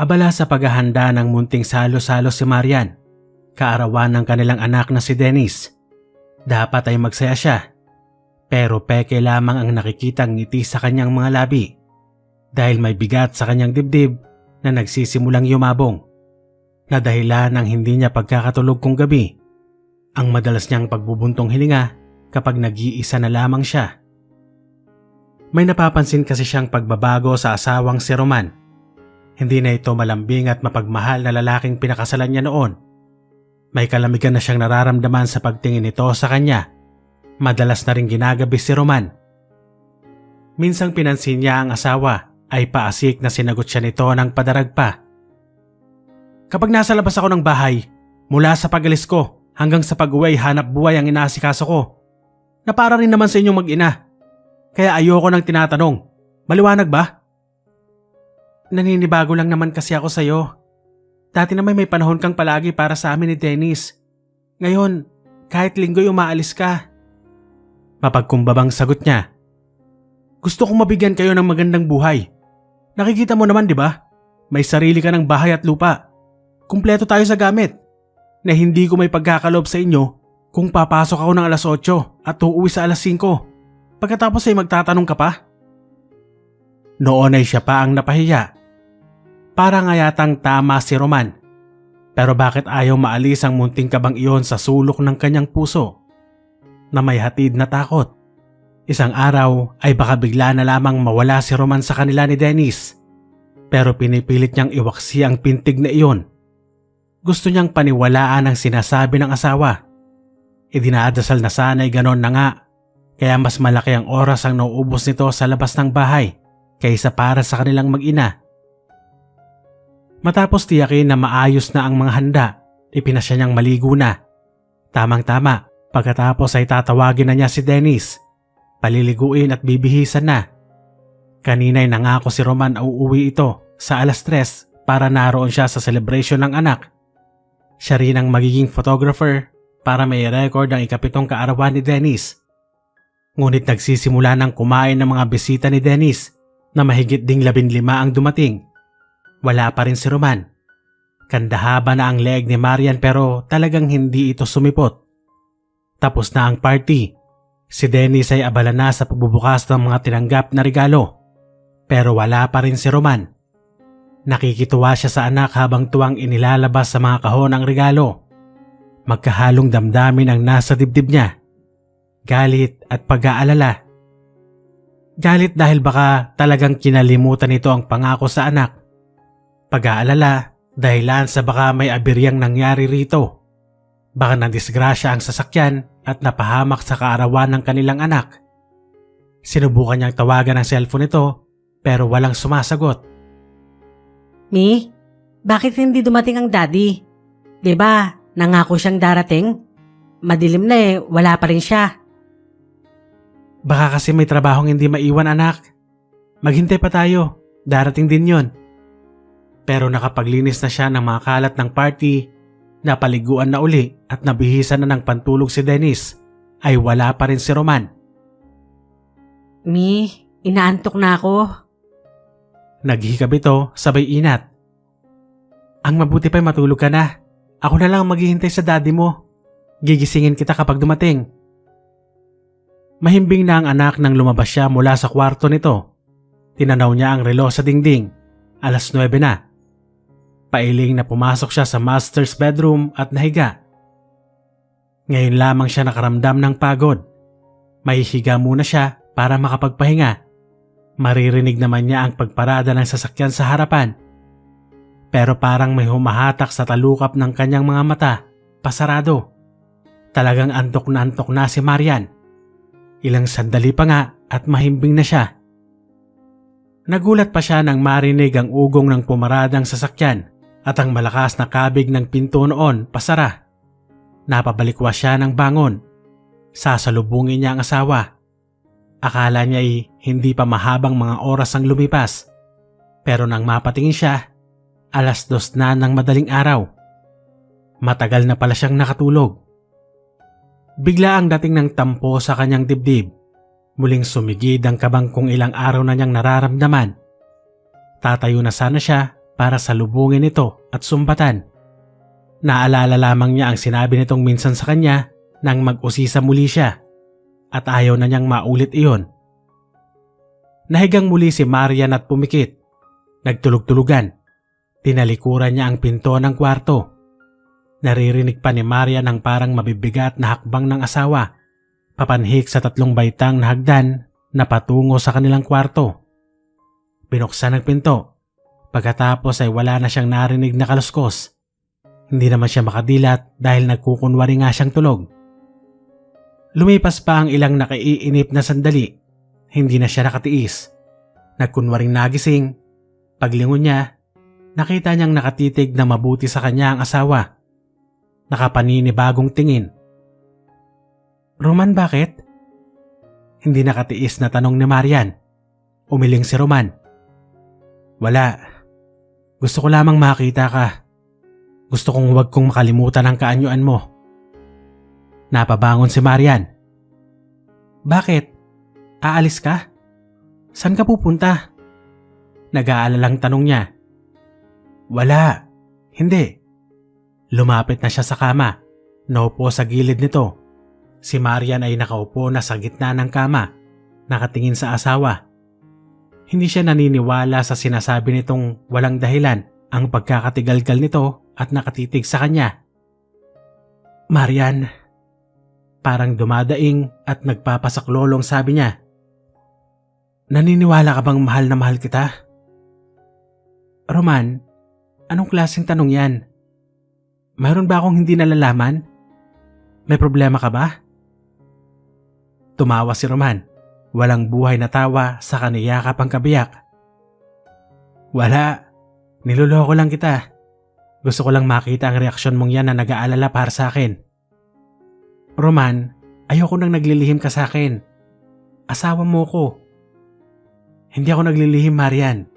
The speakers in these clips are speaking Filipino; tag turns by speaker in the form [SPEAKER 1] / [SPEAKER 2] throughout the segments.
[SPEAKER 1] Abala sa paghahanda ng munting salo-salo si Marian, kaarawan ng kanilang anak na si Dennis. Dapat ay magsaya siya, pero peke lamang ang nakikitang ngiti sa kanyang mga labi dahil may bigat sa kanyang dibdib na nagsisimulang yumabong, na dahilan ng hindi niya pagkakatulog kung gabi, ang madalas niyang pagbubuntong hilinga kapag nag-iisa na lamang siya. May napapansin kasi siyang pagbabago sa asawang si Roman. Hindi na ito malambing at mapagmahal na lalaking pinakasalan niya noon. May kalamigan na siyang nararamdaman sa pagtingin nito sa kanya. Madalas na rin ginagabi si Roman. Minsang pinansin niya ang asawa ay paasik na sinagot siya nito ng padarag pa. Kapag nasa labas ako ng bahay, mula sa pag-alis ko hanggang sa pag-uwi hanap buhay ang inaasikaso ko. Na para rin naman sa inyong mag-ina. Kaya ayoko nang tinatanong. Maliwanag ba? Naninibago lang naman kasi ako sa'yo. Dati naman may panahon kang palagi para sa amin ni Dennis. Ngayon, kahit linggo'y umaalis ka. Mapagkumbabang sagot niya. Gusto kong mabigyan kayo ng magandang buhay. Nakikita mo naman, di ba? May sarili ka ng bahay at lupa. Kumpleto tayo sa gamit. Na hindi ko may pagkakalob sa inyo kung papasok ako ng alas 8 at uuwi sa alas 5. Pagkatapos ay magtatanong ka pa? Noon ay siya pa ang napahiya. Para nga yatang tama si Roman. Pero bakit ayaw maalis ang munting kabang iyon sa sulok ng kanyang puso? Na may hatid na takot. Isang araw ay baka bigla na lamang mawala si Roman sa kanila ni Dennis. Pero pinipilit niyang iwaksi ang pintig na iyon. Gusto niyang paniwalaan ang sinasabi ng asawa. Idinadasal na sana'y ganon na nga. Kaya mas malaki ang oras ang nauubos nito sa labas ng bahay kaysa para sa kanilang mag-ina. Matapos tiyakin na maayos na ang mga handa, ipinasya niyang maligo na. Tamang-tama, pagkatapos ay tatawagin na niya si Dennis. Paliliguin at bibihisan na. Kanina'y nangako si Roman na uuwi ito sa alas 3 para naroon siya sa celebration ng anak. Siya rin ang magiging photographer para may record ang ika-7 kaarawan ni Dennis. Ngunit nagsisimula ng kumain ng mga bisita ni Dennis na mahigit ding 15 ang dumating. Wala pa rin si Roman. Kandahaba na ang leeg ni Marian pero talagang hindi ito sumipot. Tapos na ang party. Si Dennis ay abala na sa pagbubukas ng mga tinanggap na regalo. Pero wala pa rin si Roman. Nakikituwa siya sa anak habang tuwang inilalabas sa mga kahon ang regalo. Magkahalong damdamin ang nasa dibdib niya. Galit at pag-aalala. Galit dahil baka talagang kinalimutan nito ang pangako sa anak. Pag-aalala dahilan sa baka may abiryang nangyari rito. Baka nandisgrasya ang sasakyan at napahamak sa kaarawan ng kanilang anak. Sinubukan niyang tawagan ang cellphone nito pero walang sumasagot.
[SPEAKER 2] Mi, bakit hindi dumating ang daddy? 'Di ba, nangako siyang darating? Madilim na wala pa rin siya.
[SPEAKER 1] Baka kasi may trabahong hindi maiwan anak. Maghintay pa tayo, darating din yon. Pero nakapaglinis na siya ng mga kalat ng party, napaliguan na uli at nabihisan na ng pantulog si Dennis, ay wala pa rin si Roman.
[SPEAKER 2] Mi, inaantok na ako.
[SPEAKER 1] Naghihikab ito sabay inat. Ang mabuti pa'y matulog ka na. Ako na lang maghihintay sa daddy mo. Gigisingin kita kapag dumating. Mahimbing na ang anak nang lumabas siya mula sa kwarto nito. Tinanaw niya ang relo sa dingding. Alas 9 na. Pailing na pumasok siya sa master's bedroom at nahiga. Ngayon lamang siya nakaramdam ng pagod. Mahihiga muna siya para makapagpahinga. Maririnig naman niya ang pagparada ng sasakyan sa harapan. Pero parang may humahatak sa talukap ng kanyang mga mata, pasarado. Talagang antok na si Marian. Ilang sandali pa nga at mahimbing na siya. Nagulat pa siya nang marinig ang ugong ng pumaradang sasakyan at ang malakas na kabig ng pinto noon pasara. Napabalikwas siya ng bangon. Sasalubungin niya ang asawa. Akala niya hindi pa mahabang mga oras ang lumipas. Pero nang mapatingin siya, alas 2 na ng madaling araw. Matagal na pala siyang nakatulog. Bigla ang dating ng tampo sa kanyang dibdib. Muling sumigid ang kabang kung ilang araw na niyang nararamdaman. Tatayo na sana siya para salubungin ito at sumbatan. Naalala lamang niya ang sinabi nitong minsan sa kanya nang mag-usisa muli siya at ayaw na niyang maulit iyon. Nahigang muli si Marian at pumikit. Nagtulog-tulugan. Tinalikuran niya ang pinto ng kwarto. Naririnig pa ni Marian ang parang mabibigat na hakbang ng asawa, papanhik sa 3 baitang na hagdan na patungo sa kanilang kwarto. Binuksan ang pinto. Pagkatapos ay wala na siyang narinig na kaluskos. Hindi naman siya makadilat dahil nagkukunwari nga siyang tulog. Lumipas pa ang ilang nakaiinip na sandali. Hindi na siya nakatiis. Nagkunwaring nagising. Paglingon niya, nakita niyang nakatitig na mabuti sa kanya ang asawa. Nakapaninibagong tingin. "Roman, bakit?" Hindi nakatiis na tanong ni Marian. Umiling si Roman. "Wala. Gusto ko lamang makita ka. Gusto kong huwag kong makalimutan ang kaanyuan mo." Napabangon si Marian. "Bakit? Aalis ka? Saan ka pupunta?" Nag-aalalang tanong niya. "Wala. Hindi." Lumapit na siya sa kama. Naupo sa gilid nito. Si Marian ay nakaupo na sa gitna ng kama, nakatingin sa asawa. Hindi siya naniniwala sa sinasabi nitong walang dahilan ang pagkakatigalgal nito at nakatitig sa kanya. "Marian," parang dumadaing at nagpapasaklolong sabi niya. "Naniniwala ka bang mahal na mahal kita?" "Roman, anong klaseng tanong yan? Mayroon ba akong hindi nalalaman? May problema ka ba?" Tumawa si Roman. Walang buhay na tawa sa kaniyakap ang kabiyak. "Wala. Niloloko lang kita. Gusto ko lang makita ang reaksyon mong yan na nag-aalala para sa akin." "Roman, ayoko nang naglilihim ka sa akin. Asawa mo ko." "Hindi ako naglilihim, Marian.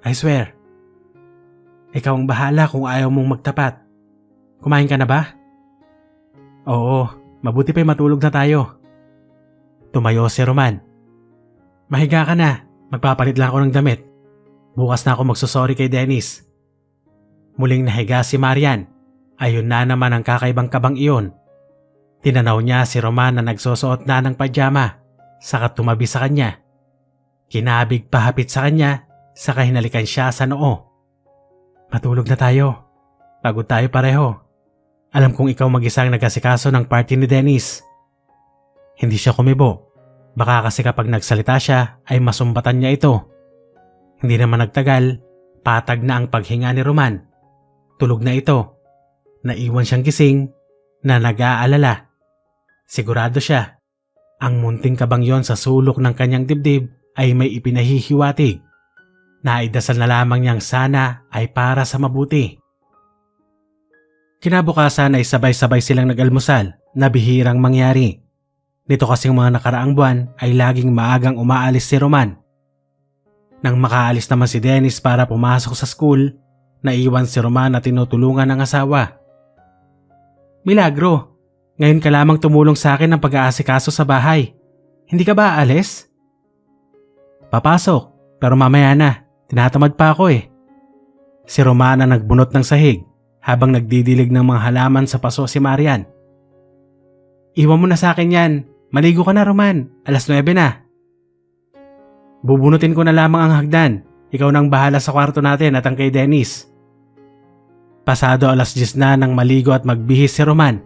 [SPEAKER 1] I swear." "Ikaw ang bahala kung ayaw mong magtapat. Kumain ka na ba?" "Oo, mabuti pa'y matulog na tayo." Tumayo si Roman. "Mahiga ka na. Magpapalit lang ako ng damit. Bukas na ako magsusorry kay Dennis." Muling nahiga si Marian. Ayun na naman ang kakaibang kabang iyon. Tinanaw niya si Roman na nagsusuot na ng pajama, saka tumabi sa kanya. Kinabig pahapit sa kanya, saka hinalikan siya sa noo. "Matulog na tayo. Pagod tayo pareho. Alam kong ikaw mag-isang nag-asikaso ng party ni Dennis." Hindi siya kumibo. Baka kasi kapag nagsalita siya ay masumbatan niya ito. Hindi naman nagtagal, patag na ang paghinga ni Roman. Tulog na ito. Naiwan siyang gising na nag-aalala. Sigurado siya, ang munting kabang yon sa sulok ng kanyang dibdib ay may ipinahihiwatig. Naidasal na lamang niyang sana ay para sa mabuti. Kinabukasan ay sabay-sabay silang nag-almusal na bihirang mangyari. Nito kasing mga nakaraang buwan ay laging maagang umaalis si Roman. Nang makaalis naman si Dennis para pumasok sa school, naiwan si Roman na tinutulungan ng asawa. "Milagro, ngayon ka lamang tumulong sa akin ng pag-aasikaso sa bahay. Hindi ka ba aalis?" "Papasok, pero mamaya na. Tinatamad pa ako eh." Si Roman ang nagbunot ng sahig habang nagdidilig ng mga halaman sa paso si Marian. "Iwan mo na sa akin yan. Maligo ka na, Roman. 9:00 na." "Bubunutin ko na lamang ang hagdan. Ikaw nang bahala sa kwarto natin at ang kay Dennis." Pasado 10:00 na nang maligo at magbihis si Roman.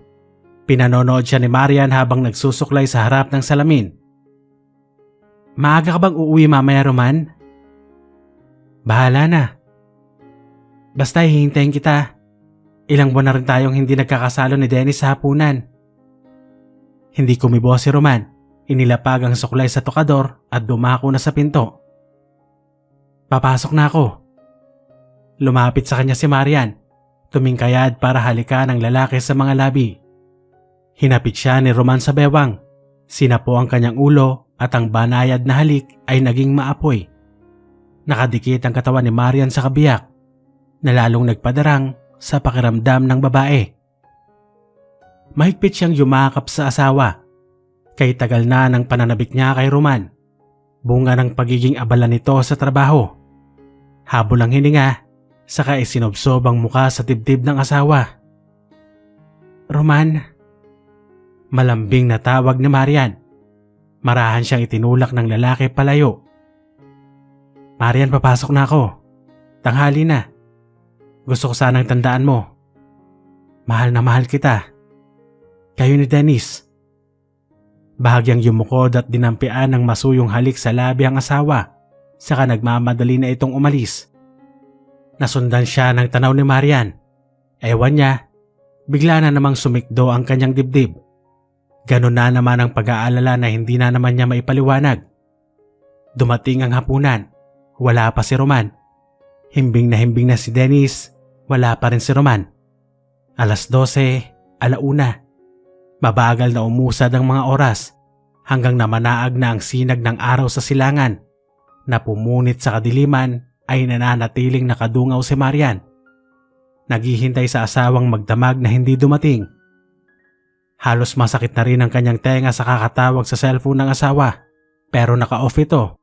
[SPEAKER 1] Pinanonood siya ni Marian habang nagsusuklay sa harap ng salamin. "Maaga ka bang uuwi mamaya, Roman?" "Bahala na. Basta hihintayin kita. Ilang buwan na rin tayong hindi nagkakasalo ni Dennis sa hapunan." Hindi kumibo si Roman. Inilapag ang suklay sa tokador at dumako na sa pinto. "Papasok na ako." Lumapit sa kanya si Marian. Tumingkayad para halikan ang lalaki sa mga labi. Hinapit siya ni Roman sa bewang. Sinapo ang kanyang ulo at ang banayad na halik ay naging maapoy. Nakadikit ang katawan ni Marian sa kabiyak na lalong nagpadarang sa pakiramdam ng babae. Mahigpit siyang yumakap sa asawa. Kay tagal na ng pananabik niya kay Roman. Bunga ng pagiging abala nito sa trabaho. Habol ang hininga, saka isinobsob ang muka sa dibdib ng asawa. Roman. Malambing na tawag ni Marian. Marahan siyang itinulak ng lalaki palayo. Marian, papasok na ako. Tanghali na. Gusto ko sanang tandaan mo. Mahal na mahal kita. Kayo ni Dennis. Bahagyang yumukod at dinampian ng masuyong halik sa labi ang asawa, saka nagmamadali na itong umalis. Nasundan siya ng tanaw ni Marian. Ewan niya, bigla na namang sumikdo ang kanyang dibdib. Ganon na naman ang pag-aalala na hindi na naman niya maipaliwanag. Dumating ang hapunan. Wala pa si Roman. Himbing na si Dennis. Wala pa rin si Roman. 12:00, 1:00. Mabagal na umusad ang mga oras hanggang namanaag na ang sinag ng araw sa silangan. Na pumunit sa kadiliman ay nananatiling nakadungaw si Marian. Naghihintay sa asawang magdamag na hindi dumating. Halos masakit na rin ang kanyang tenga sa kakatawag sa cellphone ng asawa, pero naka-off ito.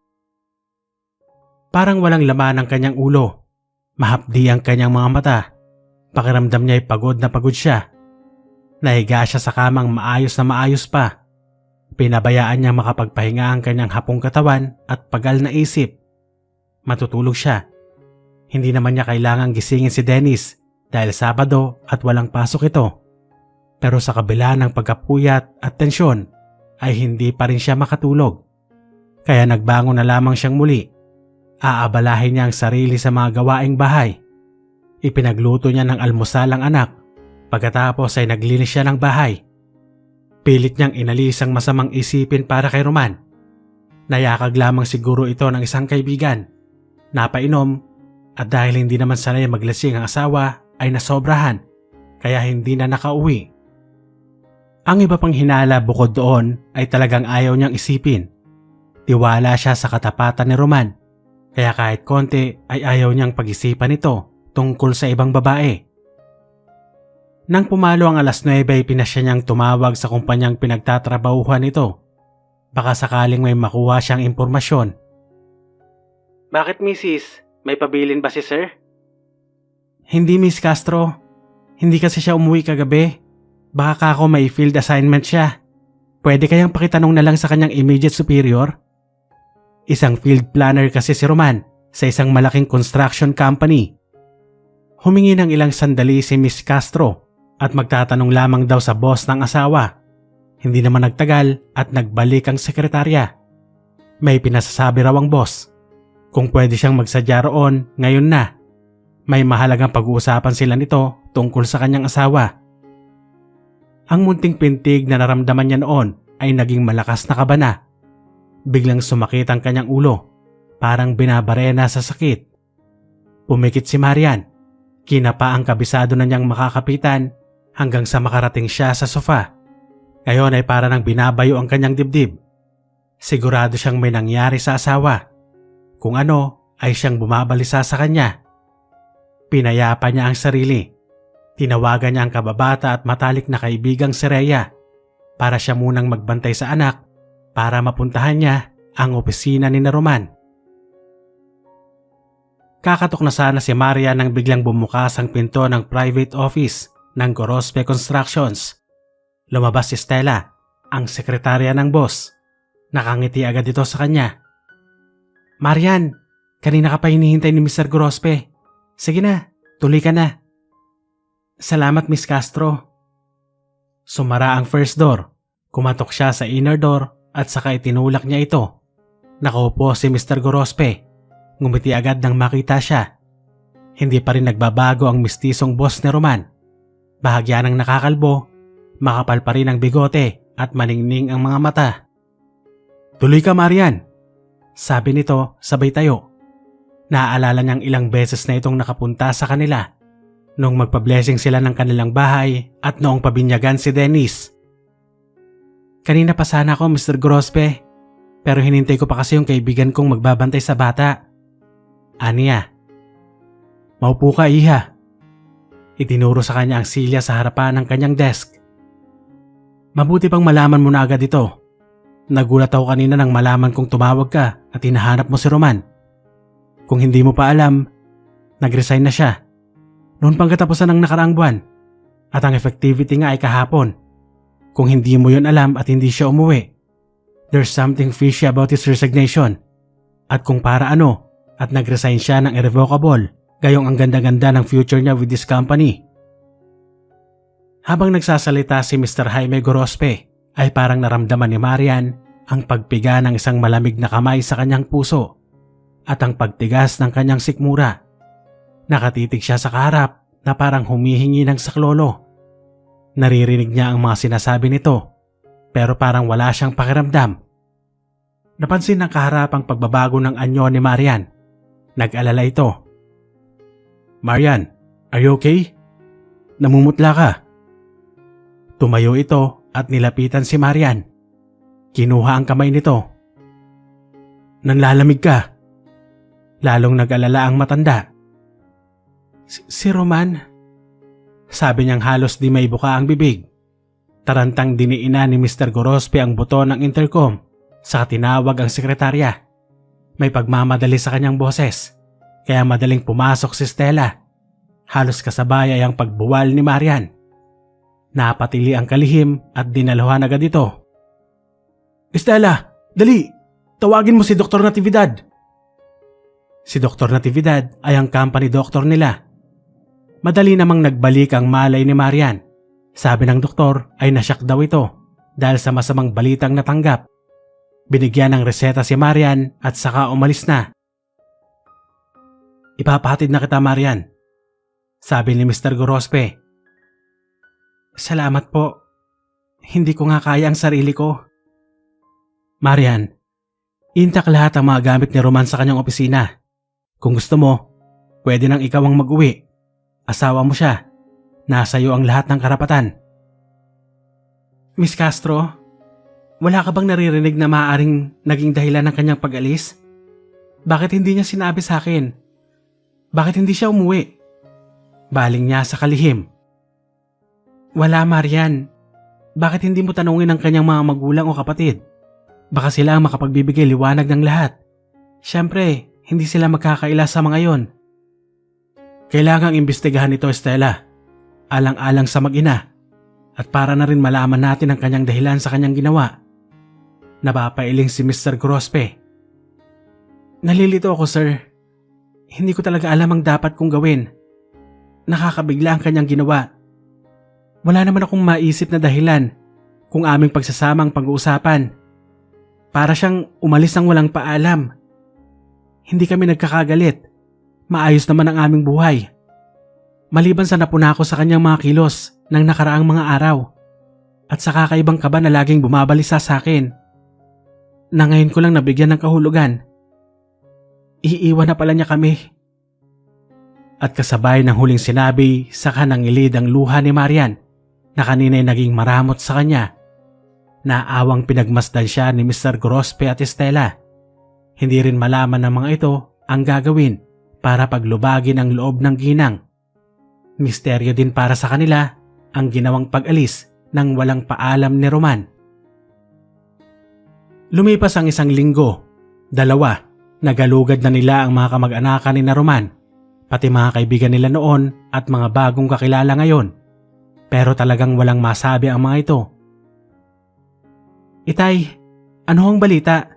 [SPEAKER 1] Parang walang laman ang kanyang ulo. Mahapdi ang kanyang mga mata. Pakiramdam niya ay pagod na pagod siya. Nahiga siya sa kamang maayos na maayos pa. Pinabayaan niya makapagpahinga ang kanyang hapong katawan at pagal na isip. Matutulog siya. Hindi naman niya kailangang gisingin si Dennis dahil Sabado at walang pasok ito. Pero sa kabila ng pagkapuyat at tensyon ay hindi pa rin siya makatulog. Kaya nagbangon na lamang siyang muli. Aabalahin niya ang sarili sa mga gawaing bahay. Ipinagluto niya ng almusal ang anak. Pagkatapos ay naglinis siya ng bahay. Pilit niyang inalis ang masamang isipin para kay Roman. Nayakag lamang siguro ito ng isang kaibigan. Napainom at dahil hindi naman sanay maglasing ang asawa ay nasobrahan kaya hindi na nakauwi. Ang iba pang hinala bukod doon ay talagang ayaw niyang isipin. Tiwala siya sa katapatan ni Roman. Kaya kahit konti ay ayaw niyang pag-isipan ito tungkol sa ibang babae. Nang pumalo ang 9:00 ay pinasya niyang tumawag sa kumpanyang pinagtatrabahuhan nito. Baka sakaling may makuha siyang impormasyon. Bakit Mrs.? May pabilin ba si Sir? Hindi Miss Castro. Hindi kasi siya umuwi kagabi. Baka ako may field assignment siya. Pwede kayang pakitanong na lang sa kanyang immediate superior? Isang field planner kasi si Roman sa isang malaking construction company. Humingi ng ilang sandali si Miss Castro at magtatanong lamang daw sa boss ng asawa. Hindi naman nagtagal at nagbalik ang sekretarya. May pinasasabi raw ang boss. Kung pwede siyang magsadya roon ngayon na. May mahalagang pag-uusapan sila nito tungkol sa kanyang asawa. Ang munting pintig na naramdaman niya noon ay naging malakas na kaba na. Biglang sumakit ang kanyang ulo, parang binabarena sa sakit. Pumikit si Marian. Kinapa ang kabisado na niyang makakapitan hanggang sa makarating siya sa sofa. Ngayon ay para nang binabayo ang kanyang dibdib. Sigurado siyang may nangyari sa asawa. Kung ano ay siyang bumabalisa sa kanya. Pinayapa niya ang sarili. Tinawagan niya ang kababata at matalik na kaibigang si Rhea para siya munang magbantay sa anak para mapuntahan niya ang opisina ni Roman. Kakatok na sana si Maria nang biglang bumukas ang pinto ng private office ng Gorospe Constructions. Lumabas si Stella, ang sekretarya ng boss. Nakangiti agad ito sa kanya. Marian, kanina ka pa hinihintay ni Mr. Gorospe. Sige na, tuloy ka na. Salamat Miss Castro. Sumara ang first door. Kumatok siya sa inner door at saka itinulak niya ito. Nakaupo si Mr. Gorospe. Ngumiti agad nang makita siya. Hindi pa rin nagbabago ang mistisong boss ni Roman. Bahagya ng nakakalbo, makapal pa rin ang bigote at maningning ang mga mata. Tuloy ka Marian, sabi nito sabay tayo. Naaalala niyang ilang beses na itong nakapunta sa kanila noong magpa-blessing sila ng kanilang bahay at noong pabinyagan si Dennis. Kanina pa sana ako Mr. Gorospe, pero hinintay ko pa kasi yung kaibigan kong magbabantay sa bata. Aniya. Maupo ka iha. Itinuro sa kanya ang silya sa harapan ng kanyang desk. Mabuti pang malaman mo na agad ito. Nagulat ako kanina nang malaman kong tumawag ka at hinahanap mo si Roman. Kung hindi mo pa alam, Nag-resign na siya. Noon pang katapusan ng nakaraang buwan. At ang effectivity nga ay kahapon. Kung hindi mo yon alam at hindi siya umuwi, there's something fishy about his resignation. At kung para ano, at nag-resign siya ng irrevocable, gayong ang ganda-ganda ng future niya with this company. Habang nagsasalita si Mr. Jaime Gorospe, ay parang naramdaman ni Marian ang pagpiga ng isang malamig na kamay sa kanyang puso at ang pagtigas ng kanyang sikmura. Nakatitig siya sa kaharap na parang humihingi ng saklolo. Naririnig niya ang mga sinasabi nito pero parang wala siyang pakiramdam. Napansin ng kaharap ang pagbabago ng anyo ni Marian. Nag-alala ito. Marian, are you okay? Namumutla ka. Tumayo ito at nilapitan si Marian. Kinuha ang kamay nito. Nanlalamig ka. Lalong nag-alala ang matanda. Si Roman? Sabi niyang halos di may buka ang bibig. Tarantang diniina ni Mr. Gorospe ang buton ng intercom sa tinawag ang sekretarya. May pagmamadali sa kanyang boses, kaya madaling pumasok si Stella. Halos kasabay ay ang pagbuwal ni Marian. Napatili ang kalihim at dinaluhan agad ito. Stella, dali! Tawagin mo si Dr. Natividad. Si Dr. Natividad ay ang company doctor nila. Madali namang nagbalik ang malay ni Marian. Sabi ng doktor ay nasyak daw ito dahil sa masamang balitang natanggap. Binigyan ng reseta si Marian at saka umalis na. Ipapahatid na kita, Marian, sabi ni Mr. Gorospe. Salamat po. Hindi ko nga kaya ang sarili ko. Marian, intak lahat ang mga gamit ni Roman sa kanyang opisina. Kung gusto mo, pwede nang ikaw ang mag-uwi. Asawa mo siya. Nasa iyo ang lahat ng karapatan. Miss Castro, wala ka bang naririnig na maaaring naging dahilan ng kanyang pag-alis? Bakit hindi niya sinabi sa akin? Bakit hindi siya umuwi? Baling niya sa kalihim. Wala, Marian. Bakit hindi mo tanungin ang kanyang mga magulang o kapatid? Baka sila ang makapagbibigay liwanag ng lahat. Siyempre, hindi sila magkakaila sa mga yon. Kailangang imbestigahan ito, Stella. Alang-alang sa mag-ina. At para na rin malaman natin ang kanyang dahilan sa kanyang ginawa. Napapailing si Mr. Gorospe. Nalilito ako, sir. Hindi ko talaga alam ang dapat kong gawin. Nakakabigla ang kanyang ginawa. Wala naman akong maisip na dahilan kung aming pagsasamang pag-uusapan. Para siyang umalis ng walang paalam. Hindi kami nagkakagalit. Maayos naman ang aming buhay. Maliban sa napuna ko sa kanyang mga kilos ng nakaraang mga araw. At sa kakaibang kaba na laging bumabalisa sa akin. Na ngayon ko lang nabigyan ng kahulugan. Iiwan na pala niya kami. At kasabay ng huling sinabi, saka nangilid ang luha ni Marian na kanina'y naging maramot sa kanya. Naawang pinagmasdan siya ni Mr. Gorospe at Stella. Hindi rin malaman ng mga ito ang gagawin para paglubagin ang loob ng ginang. Misteryo din para sa kanila ang ginawang pag-alis ng walang paalam ni Roman. Lumipas ang 1 linggo, 2, nagalugad na nila ang mga kamag-anakan ni na Roman, pati mga kaibigan nila noon at mga bagong kakilala ngayon. Pero talagang walang masabi ang mga ito. Itay, ano ang balita?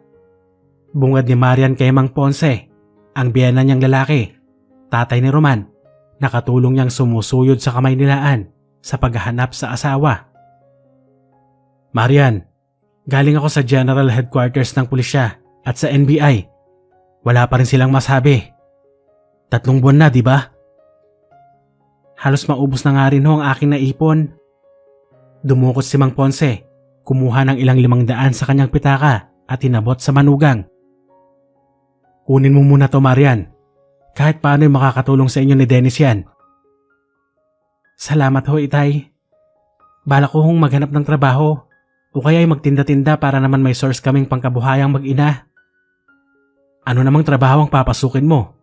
[SPEAKER 1] Bungad ni Marian kay Mang Ponce, ang biyena niyang lalaki, tatay ni Roman, nakatulong niyang sumusuyod sa kamay nilaan sa paghahanap sa asawa. Marian, galing ako sa General Headquarters ng pulisya at sa NBI. Wala pa rin silang masabi. 3 buwan na, di ba? Halos maubos na nga rin ho ang aking naipon. Dumukot si Mang Ponce, kumuha ng ilang 500 sa kanyang pitaka at inabot sa manugang. Kunin mo muna to, Marian. Kahit paano'y makakatulong sa inyo ni Dennis yan. Salamat ho, Itay. Balak ko hong maghanap ng trabaho o kaya'y magtinda-tinda para naman may source kaming pangkabuhayang mag-ina. Ano namang trabaho ang papasukin mo?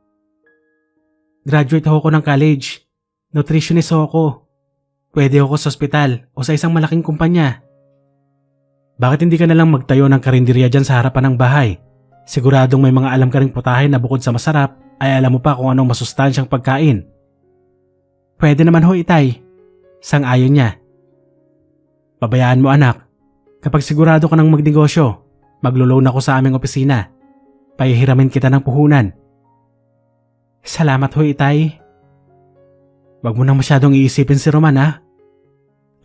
[SPEAKER 1] Graduate ho ko ng college. Nutritionist ho ako. Pwede ako sa ospital o sa isang malaking kumpanya. Bakit hindi ka nalang magtayo ng karinderya dyan sa harapan ng bahay? Siguradong may mga alam ka ring putahe na bukod sa masarap ay alam mo pa kung anong masustansyang pagkain. Pwede naman ho, itay. Sang-ayon niya. Pabayaan mo anak. Kapag sigurado ka ng magnegosyo, maglo-loan ako sa aming opisina. Pahihiramin kita ng puhunan. Salamat ho, itay. Wag mo nang masyadong iisipin si Roman, ha?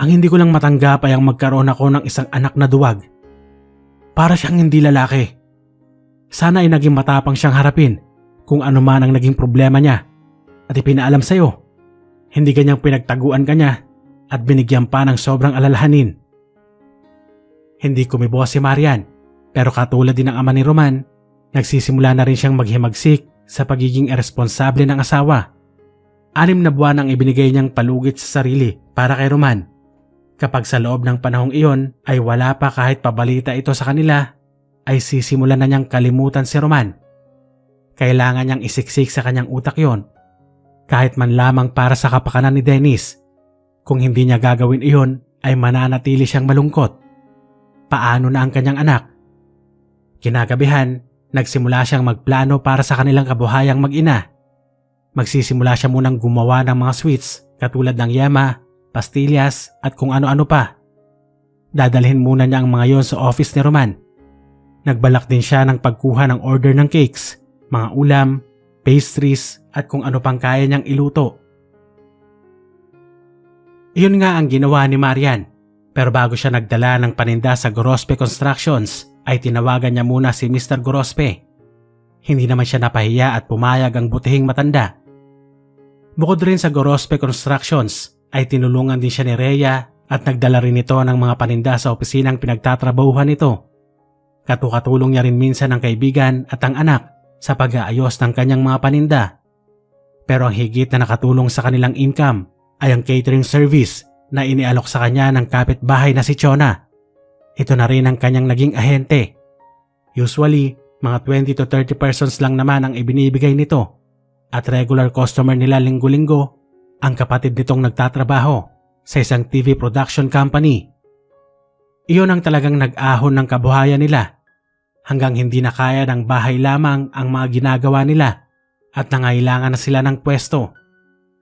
[SPEAKER 1] Ang hindi ko lang matanggap ay ang magkaroon ako ng isang anak na duwag. Para siyang hindi lalaki. Sana ay naging matapang siyang harapin kung ano man ang naging problema niya at ipinaalam sa'yo. Hindi kanyang pinagtaguan kanya at binigyan pa ng sobrang alalahanin. Hindi kumibo si Marian, pero katulad din ng ama ni Roman, nagsisimula na rin siyang maghimagsik sa pagiging irresponsable ng asawa. 6 na buwan ang ibinigay niyang palugit sa sarili para kay Roman. Kapag sa loob ng panahong iyon ay wala pa kahit pabalita ito sa kanila, ay sisimulan na niyang kalimutan si Roman. Kailangan niyang isiksik sa kanyang utak yon, kahit man lamang para sa kapakanan ni Dennis. Kung hindi niya gagawin iyon, ay mananatili siyang malungkot. Paano na ang kanyang anak? Kinagabihan, nagsimula siyang magplano para sa kanilang kabuhayang mag-ina. Magsisimula siya munang gumawa ng mga sweets katulad ng yema, pastillas at kung ano-ano pa. Dadalhin muna niya ang mga yon sa office ni Roman. Nagbalak din siya ng pagkuha ng order ng cakes, mga ulam, pastries at kung ano pang kaya niyang iluto. Iyon nga ang ginawa ni Marian, pero bago siya nagdala ng paninda sa Gorospe Constructions ay tinawagan niya muna si Mr. Gorospe. Hindi naman siya napahiya at pumayag ang butihing matanda. Bukod rin sa Gorospe Constructions ay tinulungan din siya ni Rhea at nagdala rin ito ng mga paninda sa opisinang pinagtatrabahuhan nito. Katukatulong niya rin minsan ang kaibigan at ang anak sa pag-aayos ng kanyang mga paninda. Pero ang higit na nakatulong sa kanilang income ay ang catering service na inialok sa kanya ng kapitbahay na si Chona. Ito na rin ang kanyang naging ahente. Usually, mga 20 to 30 persons lang naman ang ibinibigay nito at regular customer nila linggo-linggo ang kapatid nitong nagtatrabaho sa isang TV production company. Iyon ang talagang nag-ahon ng kabuhayan nila hanggang hindi na kaya ng bahay lamang ang mga ginagawa nila at nangailangan na sila ng pwesto.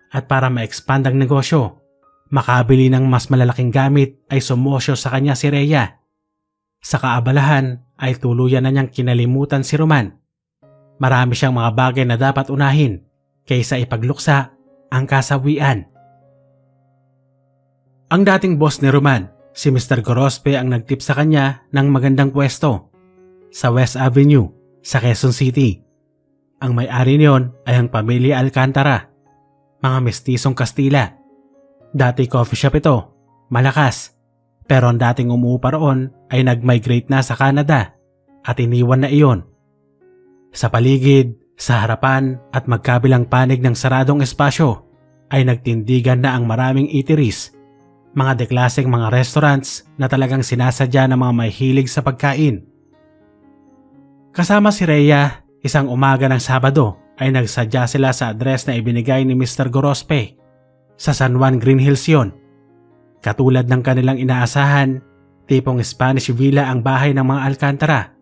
[SPEAKER 1] At para ma-expand ang negosyo, makabili ng mas malalaking gamit ay sumosyo sa kanya si Rhea. Sa kaabalahan ay tuluyan na niyang kinalimutan si Roman. Marami siyang mga bagay na dapat unahin kaysa ipagluksa ang kasawian. Ang dating boss ni Roman, si Mr. Gorospe ang nagtip sa kanya ng magandang pwesto sa West Avenue sa Quezon City. Ang may-ari niyon ay ang pamilya Alcantara, mga mestisong Kastila. Dati coffee shop ito, malakas, pero ang dating umuupa roon ay nag-migrate na sa Canada at iniwan na iyon. Sa paligid, sa harapan at magkabilang panig ng saradong espasyo ay nagtindigan na ang maraming eateries, mga deklaseng mga restaurants na talagang sinasadya ng mga mahilig sa pagkain. Kasama si Rhea, isang umaga ng Sabado ay nagsadya sila sa address na ibinigay ni Mr. Gorospe. Sa San Juan Green Hills yun. Katulad ng kanilang inaasahan, tipong Spanish villa ang bahay ng mga Alcantara.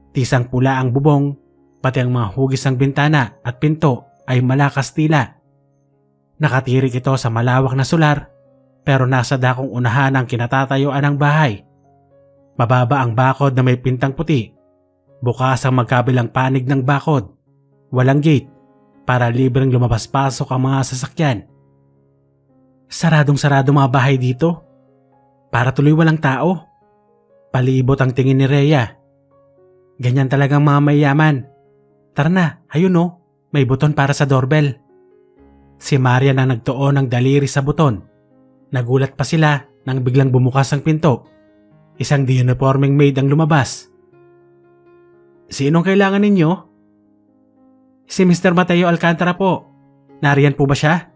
[SPEAKER 1] Tisang pula ang bubong, pati ang mga hugis ng bintana at pinto ay mala Kastila. Nakatirik ito sa malawak na solar, pero nasa dakong unahan ang kinatatayuan ng bahay. Mababa ang bakod na may pintang puti. Bukas ang magkabilang panig ng bakod. Walang gate para libreng lumabas-pasok ang mga sasakyan. Saradong-sarado mga bahay dito. Para tuloy walang tao. Palibot ang tingin ni Rhea. Ganyan talagang mga mayaman. Tara na, ayun o, may buton para sa doorbell. Si Marian ang nagtuon ng daliri sa buton. Nagulat pa sila nang biglang bumukas ang pinto. Isang di-uniforming maid ang lumabas. Sinong kailangan ninyo? Si Mr. Mateo Alcantara po. Nariyan po ba siya?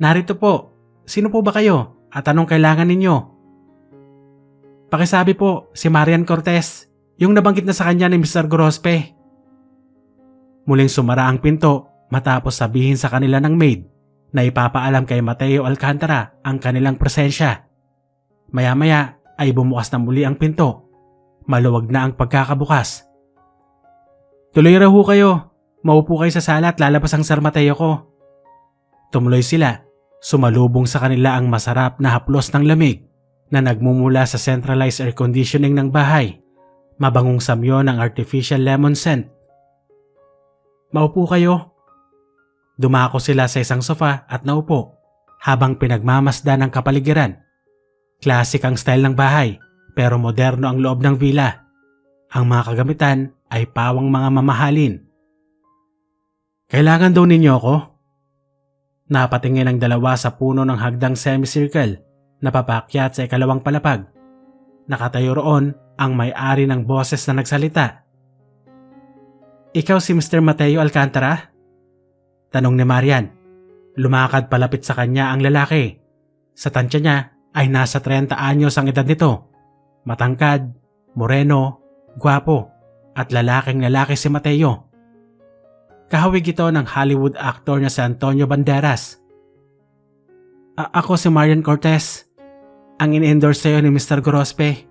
[SPEAKER 1] Narito po. Sino po ba kayo? At anong kailangan ninyo? Pakisabi po, si Marian Cortez, yung nabanggit na sa kanya ni Mr. Gorospe. Muling sumara ang pinto matapos sabihin sa kanila ng maid na ipapaalam kay Mateo Alcantara ang kanilang presensya. Maya-maya ay bumukas na muli ang pinto. Maluwag na ang pagkakabukas. Tuloy raw ho kayo. Maupo kayo sa sala at lalabas ang Sir Mateo ko. Tumuloy sila. Sumalubong sa kanila ang masarap na haplos ng lamig na nagmumula sa centralized air conditioning ng bahay. Mabangong samyo ng artificial lemon scent. Maupo kayo. Dumako sila sa isang sofa at naupo habang pinagmamasdan ng kapaligiran. Classic ang style ng bahay pero moderno ang loob ng villa. Ang mga kagamitan ay pawang mga mamahalin. Kailangan daw ninyo ako? Napatingin ang dalawa sa puno ng hagdang semicircle na papakyat sa ikalawang palapag. Nakatayo roon ang may-ari ng boses na nagsalita. Ikaw si Mr. Mateo Alcantara? Tanong ni Marian. Lumakad palapit sa kanya ang lalaki. Sa tansya niya ay nasa 30 anyos ang edad nito. Matangkad, moreno, gwapo at lalaking-lalaki si Mateo. Kahawig ito ng Hollywood actor na si Antonio Banderas. Ako si Marian Cortez, ang in-endorse sa'yo ni Mr. Gorospe.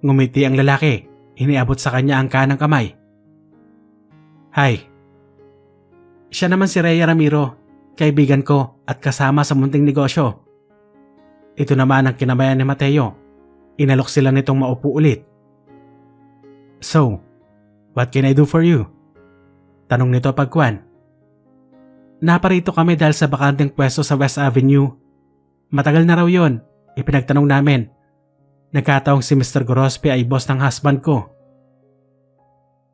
[SPEAKER 1] Ngumiti ang lalaki, iniabot sa kanya ang kanang kamay. Hi. Siya naman si Rhea Ramiro, kaibigan ko at kasama sa munting negosyo. Ito naman ang kinamayan ni Mateo. Inalok sila nitong maupo ulit. So, what can I do for you? Tanong nito pagkuan. Naparito kami dahil sa bakanteng pwesto sa West Avenue. Matagal na raw yon, ipinagtanong namin. Nagkataong si Mr. Gorospe ay boss ng husband ko.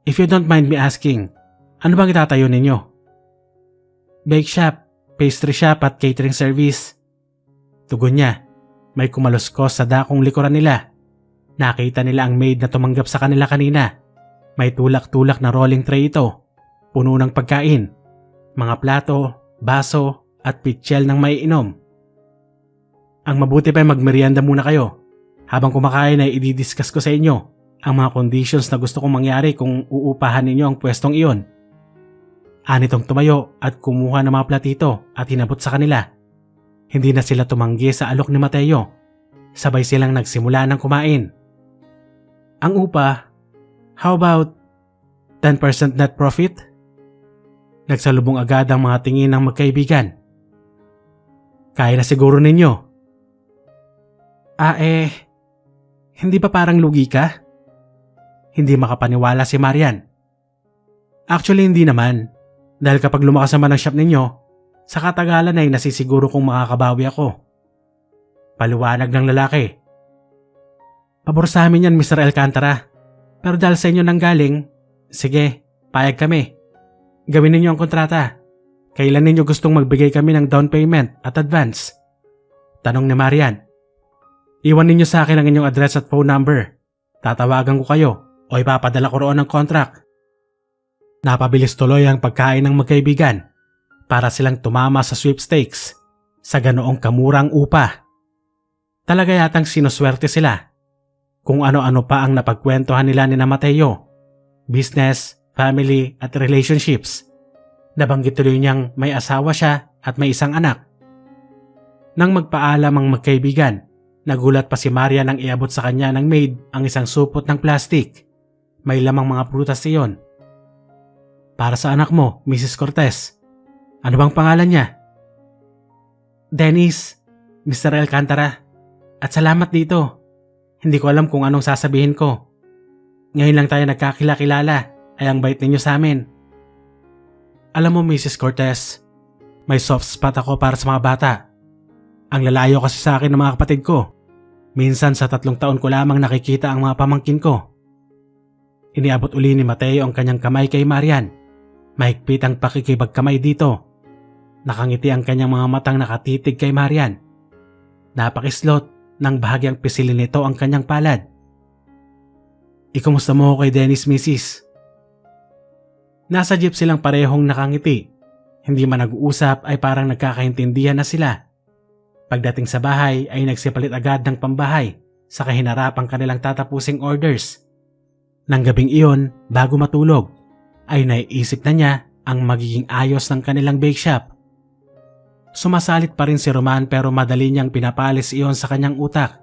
[SPEAKER 1] If you don't mind me asking, ano bang itatayo ninyo? Bake shop, pastry shop at catering service. Tugon niya, may kumaluskos sa dakong likuran nila. Nakita nila ang maid na tumanggap sa kanila kanina. May tulak-tulak na rolling tray ito. Puno ng pagkain, mga plato, baso at pitsyel ng maiinom. Ang mabuti pa ay magmerienda muna kayo. Habang kumakain ay i-discuss ko sa inyo ang mga conditions na gusto kong mangyari kung uupahan ninyo ang pwestong iyon. Anitong tumayo at kumuha ng mga platito at hinabot sa kanila. Hindi na sila tumanggi sa alok ni Mateo. Sabay silang nagsimula ng kumain. Ang upa, how about 10% net profit? Nagsalubong agad ang mga tingin ng magkaibigan. Kaya na siguro ninyo. Hindi ba parang lugi ka? Hindi makapaniwala si Marian. Actually hindi naman. Dahil kapag lumakas naman ang shop ninyo, sa katagalan ay nasisiguro kong makakabawi ako. Paliwanag ng lalaki. Pabor sa amin yan Mr. Alcantara. Pero dahil sa inyo nanggaling, sige, payag kami. Gawin ninyo ang kontrata. Kailan ninyo gustong magbigay kami ng down payment at advance? Tanong ni Marian. Iwan ninyo sa akin ang inyong address at phone number. Tatawagan ko kayo o ipapadala ko roon ng contract. Napabilis tuloy ang pagkain ng magkaibigan para silang tumama sa sweepstakes sa ganoong kamurang upa. Talaga yatang sinuswerte sila. Kung ano-ano pa ang napagkwentuhan nila ni Mateo. Business, family at relationships. Nabanggit tuloy niyang may asawa siya at may isang anak. Nang magpaalam ang magkaibigan, nagulat pa si Maria nang iabot sa kanya ng maid ang isang supot ng plastic. May lamang mga prutas iyon. Para sa anak mo, Mrs. Cortez. Ano bang pangalan niya? Dennis, Mr. Alcantara. At salamat dito. Hindi ko alam kung anong sasabihin ko. Ngayon lang tayo nagkakilala ay ang bait ninyo sa amin. Alam mo Mrs. Cortez, may soft spot ako para sa mga bata. Ang lalayo kasi sa akin ng mga kapatid ko. Minsan sa 3 taon ko lamang nakikita ang mga pamangkin ko. Iniabot uli ni Mateo ang kanyang kamay kay Marian. Mahigpit ang pakikibagkamay dito. Nakangiti ang kanyang mga matang nakatitig kay Marian. Napakislot nang bahagyang pisilin nito ang kanyang palad. Ikumusta mo kay Dennis, Mrs.? Nasa jeep silang parehong nakangiti. Hindi man nag-uusap ay parang nagkakaintindihan na sila. Pagdating sa bahay ay nagsipalit agad ng pambahay sa kahinarapang kanilang tatapusing orders. Nang gabing iyon, bago matulog, ay naiisip na niya ang magiging ayos ng kanilang bake shop. Sumasalit pa rin si Roman pero madali niyang pinapalis iyon sa kanyang utak.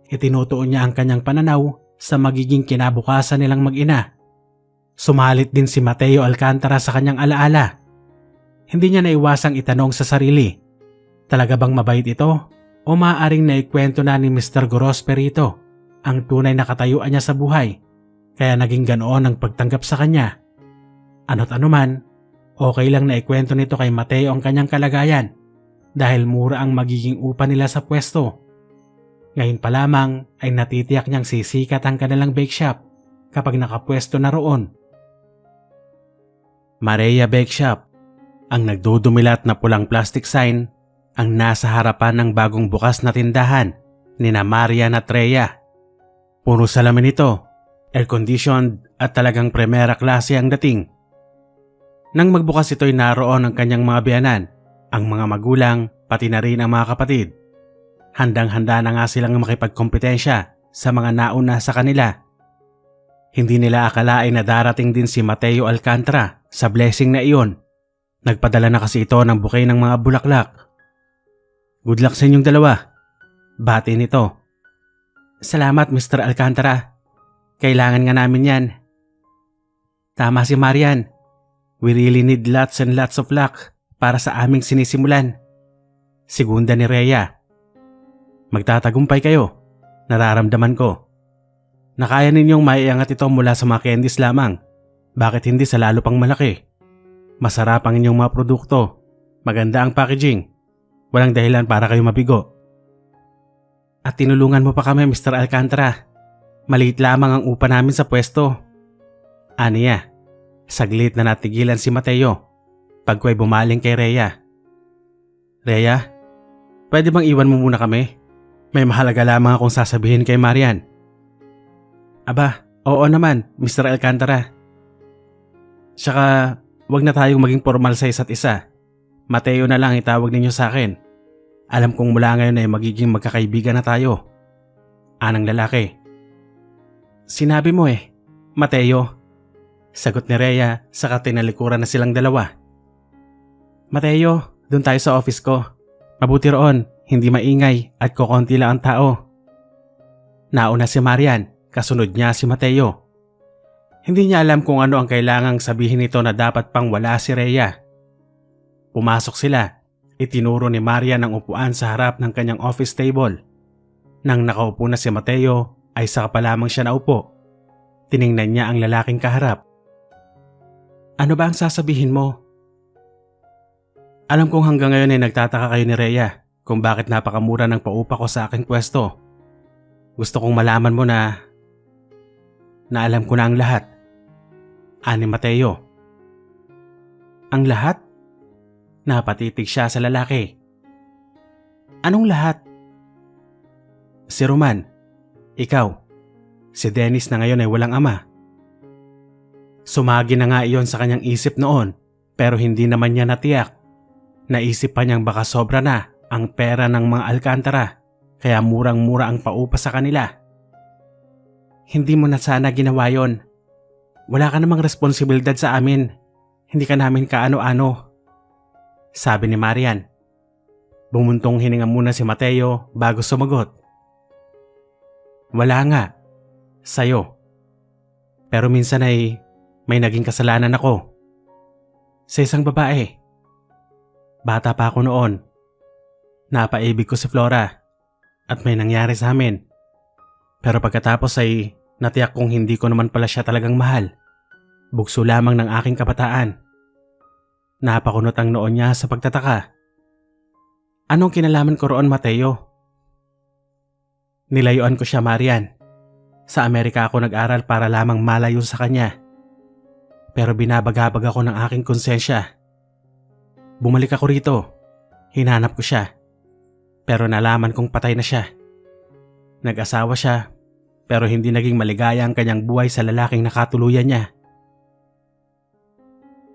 [SPEAKER 1] Itinutuon niya ang kanyang pananaw sa magiging kinabukasan nilang mag-ina. Sumalit din si Mateo Alcantara sa kanyang alaala. Hindi niya naiwasang itanong sa sarili, talaga bang mabait ito o maaaring naikwento na ni Mr. Gorosperito ang tunay na katayuan niya sa buhay kaya naging ganoon ang pagtanggap sa kanya. Ano't anuman, okay lang na ikwento nito kay Mateo ang kanyang kalagayan dahil mura ang magiging upa nila sa pwesto. Ngayon pa lamang ay natitiyak niyang sisikat ang kanilang bake shop kapag nakapwesto na roon. Maria Bake Shop, ang nagdudumilat na pulang plastic sign ang nasa harapan ng bagong bukas na tindahan ni na Marian at Rhea. Puro salamin ito, air-conditioned at talagang primera klase ang dating. Nang magbukas ito'y naroon ang kanyang mga biyanan, ang mga magulang pati na rin ang mga kapatid. Handang-handa na nga silang makipagkompetensya sa mga nauna sa kanila. Hindi nila akalain na darating din si Mateo Alcantara sa blessing na iyon. Nagpadala na kasi ito ng bouquet ng mga bulaklak. Good luck sa inyong dalawa. Bati nito. Salamat Mr. Alcantara. Kailangan nga namin yan. Tama si Marian. We really need lots and lots of luck para sa aming sinisimulan. Segunda ni Rhea. Magtatagumpay kayo. Nararamdaman ko. Nakaya ninyong maiangat ito mula sa mga candies lamang. Bakit hindi sa lalo pang malaki? Masarap ang inyong mga produkto. Maganda ang packaging. Walang dahilan para kayo mabigo. At tinulungan mo pa kami Mr. Alcantara. Maliit lamang ang upa namin sa pwesto. Aniya, saglit na natigilan si Mateo. Pagko'y bumaling kay Rhea. Rhea, pwede bang iwan mo muna kami? May mahalaga lamang akong sasabihin kay Marian. Aba, oo naman, Mr. Alcantara. Tsaka, wag na tayong maging formal sa isa't isa. Mateo na lang itawag ninyo sa akin. Alam kong mula ngayon ay magiging magkakaibigan na tayo. Anang lalaki. Sinabi mo Mateo. Sagot ni Rhea saka tinalikuran na silang dalawa. Mateo, dun tayo sa office ko. Mabuti roon, hindi maingay at kukonti lang ang tao. Nauna si Marian. Kasunod niya si Mateo. Hindi niya alam kung ano ang kailangang sabihin nito na dapat pang wala si Rhea. Pumasok sila. Itinuro ni Marian ang upuan sa harap ng kanyang office table. Nang nakaupo na si Mateo ay saka pa lamang siya naupo. Tiningnan niya ang lalaking kaharap. Ano ba ang sasabihin mo? Alam kong hanggang ngayon ay nagtataka kayo ni Rhea kung bakit napakamura ng paupa ko sa aking pwesto. Gusto kong malaman mo na alam ko na ang lahat. Ani Mateo. Ang lahat? Napatitig siya sa lalaki. Anong lahat? Si Roman, ikaw, si Dennis na ngayon ay walang ama. Sumagi na nga iyon sa kanyang isip noon pero hindi naman niya natiyak. Naisip pa niyang baka sobra na ang pera ng mga Alcantara kaya murang-mura ang paupa sa kanila. Hindi mo na sana ginawa yon. Wala ka namang responsibilidad sa amin. Hindi ka namin kaano-ano. Sabi ni Marian. Bumuntong hininga muna si Mateo bago sumagot. Wala nga. Sa'yo. Pero minsan ay may naging kasalanan ako. Sa isang babae. Bata pa ako noon. Napaibig ko si Flora. At may nangyari sa amin. Pero pagkatapos ay natiyak kong hindi ko naman pala siya talagang mahal. Bugso lamang ng aking kabataan. Napakunot ang noon niya sa pagtataka. Anong kinalaman ko roon, Mateo? Nilayuan ko siya, Marian. Sa Amerika ako nag-aral para lamang malayo sa kanya. Pero binabagabag ako ng aking konsensya. Bumalik ako rito. Hinanap ko siya. Pero nalaman kong patay na siya. Nag-asawa siya. Pero hindi naging maligaya ang kanyang buhay sa lalaking nakatuluyan niya.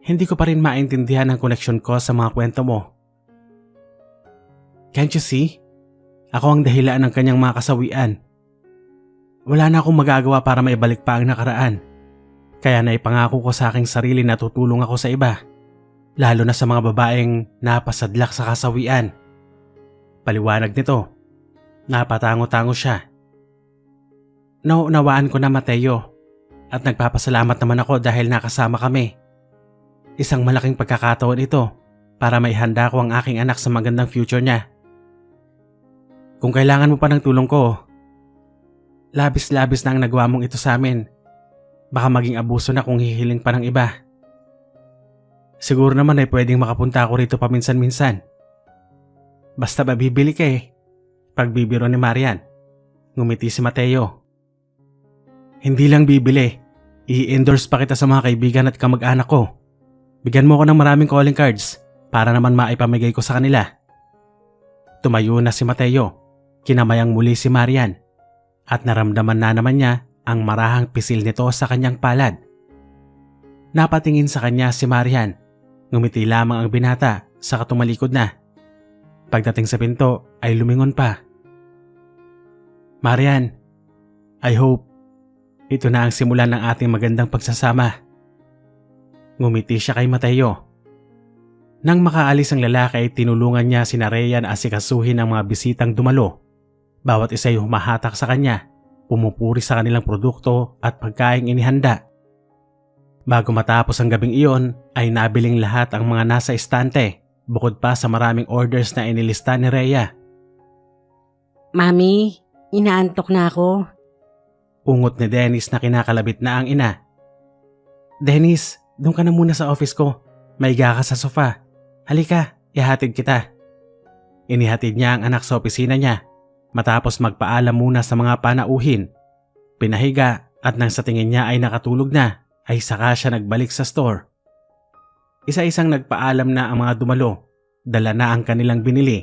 [SPEAKER 1] Hindi ko pa rin maintindihan ang koneksyon ko sa mga kwento mo. Can't you see? Ako ang dahilan ng kanyang mga kasawian. Wala na akong magagawa para maibalik pa ang nakaraan. Kaya naipangako ko sa aking sarili na tutulong ako sa iba. Lalo na sa mga babaeng napasadlak sa kasawian. Paliwanag nito. Napatango-tango siya. Naunawaan ko na, Mateo. at nagpapasalamat naman ako dahil nakasama kami. Isang malaking pagkakataon ito para maihanda ko ang aking anak sa magandang future niya. Kung kailangan mo pa ng tulong ko, labis-labis na ang nagawa mong ito sa amin. Baka maging abuso na kung hihiling pa ng iba. Siguro naman ay pwedeng makapunta ako rito paminsan-minsan. Basta mabibili ka eh. Pagbibiro ni Marian. Ngumiti si Mateo. Hindi lang bibili. I-endorse pa kita sa mga kaibigan at kamag-anak ko. Bigyan mo ko ng maraming calling cards para naman maipamigay ko sa kanila. Tumayo na si Mateo. Kinamayang muli si Marian. At naramdaman na naman niya ang marahang pisil nito sa kanyang palad. Napatingin sa kanya si Marian. Ngumiti lamang ang binata saka tumalikod na. Pagdating sa pinto ay lumingon pa. Marian, I hope ito na ang simulan ng ating magandang pagsasama. Ngumiti siya kay Mateo. Nang makaalis ang lalaki ay tinulungan niya si Rhea na asikasuhin ang mga bisitang dumalo. Bawat isa ay humahatak sa kanya, pumupuri sa kanilang produkto at pagkaing inihanda. Bago matapos ang gabing iyon ay nabiling lahat ang mga nasa estante bukod pa sa maraming orders na inilista ni Rhea.
[SPEAKER 2] Mami, inaantok na ako.
[SPEAKER 1] Ungot ni Dennis na kinakalabit na ang ina. Dennis, doon ka na muna sa office ko. Maiga ka sa sofa. Halika, ihatid kita. Inihatid niya ang anak sa opisina niya. Matapos magpaalam muna sa mga panauhin. Pinahiga at nang sa tingin niya ay nakatulog na, ay saka siya nagbalik sa store. Isa-isang nagpaalam na ang mga dumalo. Dala na ang kanilang binili.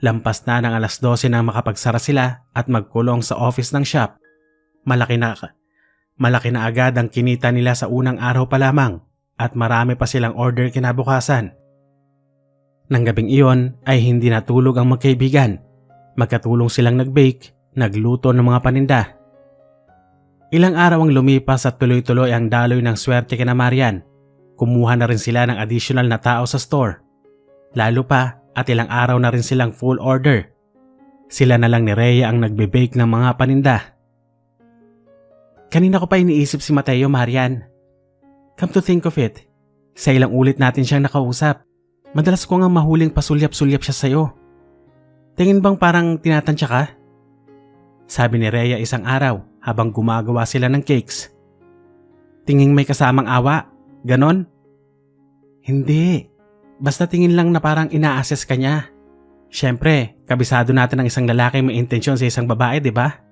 [SPEAKER 1] Lampas na ng 12:00 nang makapagsara sila at magkulong sa office ng shop. Malaki na agad ang kinita nila sa unang araw pa lamang at marami pa silang order kinabukasan. Nang gabing iyon ay hindi natulog ang magkaibigan. Magkatulong silang nag-bake, nagluto ng mga paninda. Ilang araw ang lumipas at tuloy-tuloy ang daloy ng swerte kina Marian. Kumuha na rin sila ng additional na tao sa store. Lalo pa at ilang araw na rin silang full order. Sila na lang ni Rhea ang nagbe-bake ng mga paninda. Kanina ko pa iniisip si Mateo, Marian. Come to think of it, sa ilang ulit natin siyang nakausap. Madalas ko nga mahuling pasulyap-sulyap siya sa'yo. Tingin bang parang tinatansya ka? Sabi ni Rhea isang araw habang gumagawa sila ng cakes. Tingin may kasamang awa, ganon? Hindi, basta tingin lang na parang ina-assess ka niya. Siyempre, kabisado natin ang isang lalaki may intensyon sa isang babae, di ba?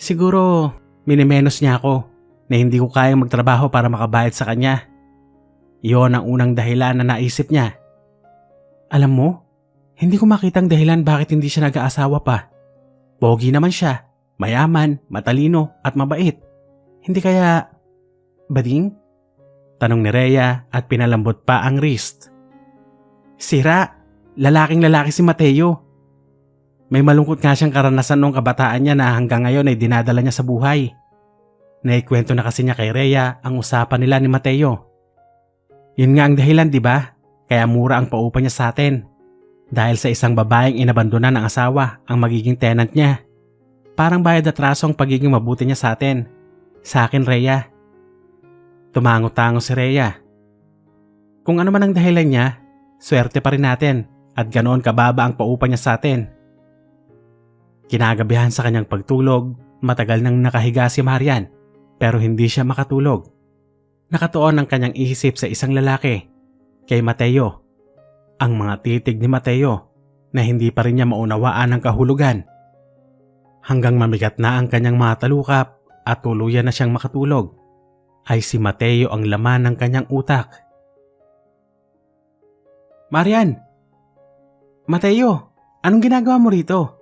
[SPEAKER 1] Siguro, minimenos niya ako na hindi ko kayang magtrabaho para makabayad sa kanya. Iyon ang unang dahilan na naisip niya. Alam mo, hindi ko makitang dahilan bakit hindi siya nag-aasawa pa. Pogi naman siya, mayaman, matalino at mabait. Hindi kaya bading? Tanong ni Rhea at pinalambot pa ang wrist. Sira, lalaking lalaki si Mateo. May malungkot nga siyang karanasan noong kabataan niya na hanggang ngayon ay dinadala niya sa buhay. Naikwento na kasi niya kay Rhea ang usapan nila ni Mateo. Yun nga ang dahilan, di ba? Kaya mura ang paupa niya sa atin. Dahil sa isang babaeng inabandona ng asawa ang magiging tenant niya. Parang bayad at raso ang pagiging mabuti niya sa atin. Sa akin, Rhea. Tumango-tango si Rhea. Kung ano man ang dahilan niya, swerte pa rin natin at ganoon kababa ang paupa niya sa atin. Kinagabihan sa kanyang pagtulog, matagal nang nakahiga si Marian pero hindi siya makatulog. Nakatuon ang kanyang isip sa isang lalaki, kay Mateo. Ang mga titig ni Mateo na hindi pa rin niya maunawaan ang kahulugan. Hanggang mamigat na ang kanyang mga talukap at tuluyan na siyang makatulog, ay si Mateo ang laman ng kanyang utak. Marian! Mateo! Anong ginagawa mo rito?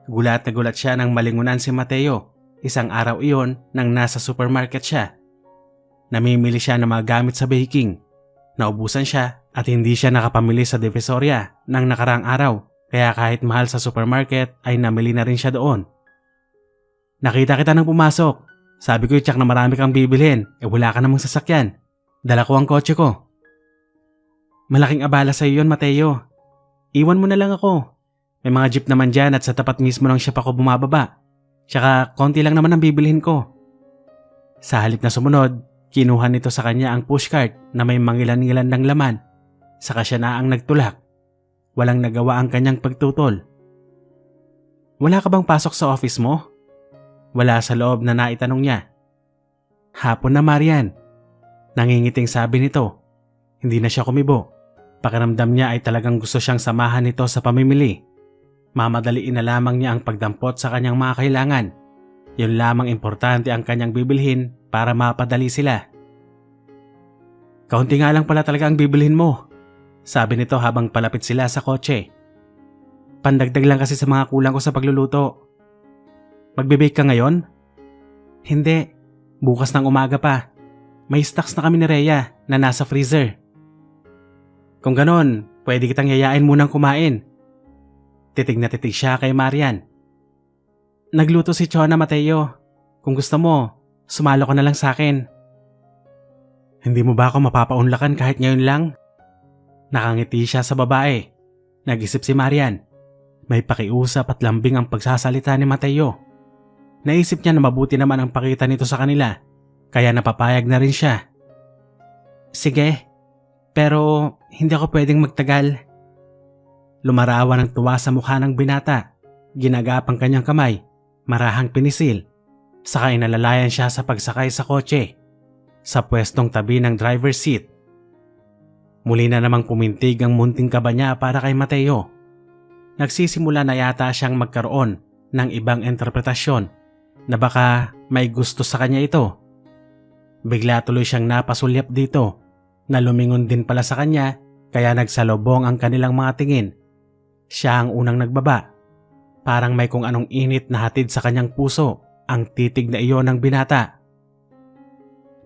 [SPEAKER 1] Gulat na gulat siya nang malingunan si Mateo. Isang araw iyon nang nasa supermarket siya. Namimili siya ng mga gamit sa baking. Naubusan siya at hindi siya nakapamili sa Divisoria ng nakaraang araw, kaya kahit mahal sa supermarket ay namili na rin siya doon. Nakita kita nang pumasok. Sabi ko itsak na marami kang bibilhin, wala ka namang sasakyan. Dala ko ang kotse ko. Malaking abala sa iyo yun, Mateo. Iwan mo na lang ako. May mga jeep naman dyan at sa tapat mismo ng shop ako bumababa. Tsaka konti lang naman ang bibilhin ko. Sa halip na sumunod, kinuha nito sa kanya ang pushcart na may mangilan-ngilan ng laman. Saka siya na ang nagtulak. Walang nagawa ang kanyang pagtutol. Wala ka bang pasok sa office mo? Wala sa loob na naitanong niya. Hapon na, Marian. Nangingiting sabi nito. Hindi na siya kumibo. Pakiramdam niya ay talagang gusto siyang samahan nito sa pamimili. Mamadaliin na lamang niya ang pagdampot sa kanyang mga kailangan. Yun lamang importante ang kanyang bibilhin para mapadali sila. Kaunti nga lang pala talaga ang bibilhin mo, sabi nito habang palapit sila sa kotse. Pandagdag lang kasi sa mga kulang ko sa pagluluto. Magbe-bake ka ngayon? Hindi, bukas ng umaga pa. May stocks na kami ni Rhea na nasa freezer. Kung ganon, pwede kitang yayain munang kumain. Titig na titig siya kay Marian. Nagluto si Chona, Mateo. Kung gusto mo, sumalo ko na lang sa akin. Hindi mo ba ako mapapaunlakan kahit ngayon lang? Nakangiti siya sa babae. Nag-isip si Marian. May pakiusap at lambing ang pagsasalita ni Mateo. Naisip niya na mabuti naman ang pakita nito sa kanila, kaya napapayag na rin siya. Sige, pero hindi ako pwedeng magtagal. Lumarawan ang tuwa sa mukha ng binata. Ginagap ang kanyang kamay, marahang pinisil. Saka inalalayan siya sa pagsakay sa kotse, sa pwestong tabi ng driver's seat. Muli na namang pumintig ang munting kaba niya para kay Mateo. Nagsisimula na yata siyang magkaroon ng ibang interpretasyon na baka may gusto sa kanya ito. Bigla tuloy siyang napasulyap dito na lumingon din pala sa kanya kaya nagsalubong ang kanilang mga tingin. Siya ang unang nagbaba. Parang may kung anong init na hatid sa kanyang puso ang titig na iyon ng binata.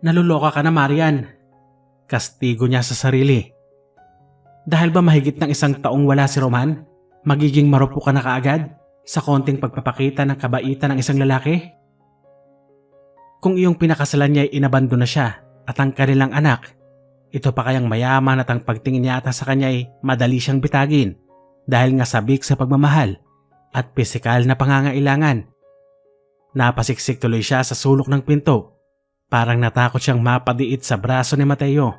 [SPEAKER 1] Naluloka ka na, Marian. Kastigo niya sa sarili. Dahil ba mahigit ng 1 taong wala si Roman, magiging marupok ka na kaagad sa konting pagpapakita ng kabaitan ng isang lalaki? Kung iyong pinakasalan niya ay inabando na siya at ang kanilang anak, ito pa kayang mayaman at ang pagtingin niya ata sa kanya ay madali siyang bitagin dahil nga sabik sa pagmamahal at pisikal na pangangailangan. Napasiksik tuloy siya sa sulok ng pinto. Parang natakot siyang mapadiit sa braso ni Mateo.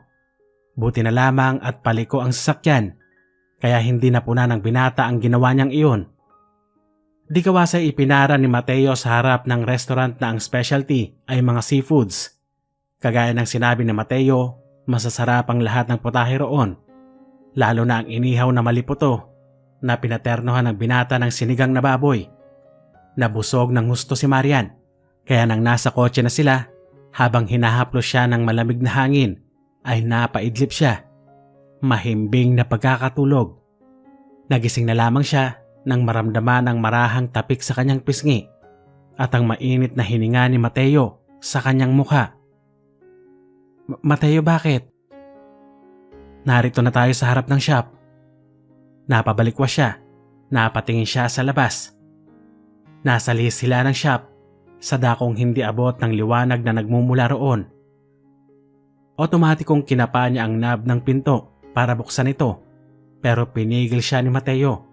[SPEAKER 1] Buti na lamang at paliko ang sasakyan, kaya hindi napuna ng binata ang ginawa niyang iyon. Di kawasay ipinara ni Mateo sa harap ng restaurant na ang specialty ay mga seafoods. Kagaya ng sinabi ni Mateo, masasarap ang lahat ng putahe roon. Lalo na ang inihaw na maliputo na pinaternohan ng binata ng sinigang na baboy. Nabusog ng gusto si Marian, kaya nang nasa kotse na sila, habang hinahaplos siya ng malamig na hangin, ay napaidlip siya. Mahimbing na pagkakatulog. Nagising na lamang siya nang maramdaman ang marahang tapik sa kanyang pisngi at ang mainit na hininga ni Mateo sa kanyang mukha. Mateo, bakit? Narito na tayo sa harap ng shop. Napabalikwas siya. Napatingin siya sa labas. Nasa lihis sila ng shop sa dakong hindi abot ng liwanag na nagmumula roon. Otomatikong kinapa niya ang knob ng pinto para buksan ito, pero pinigil siya ni Mateo.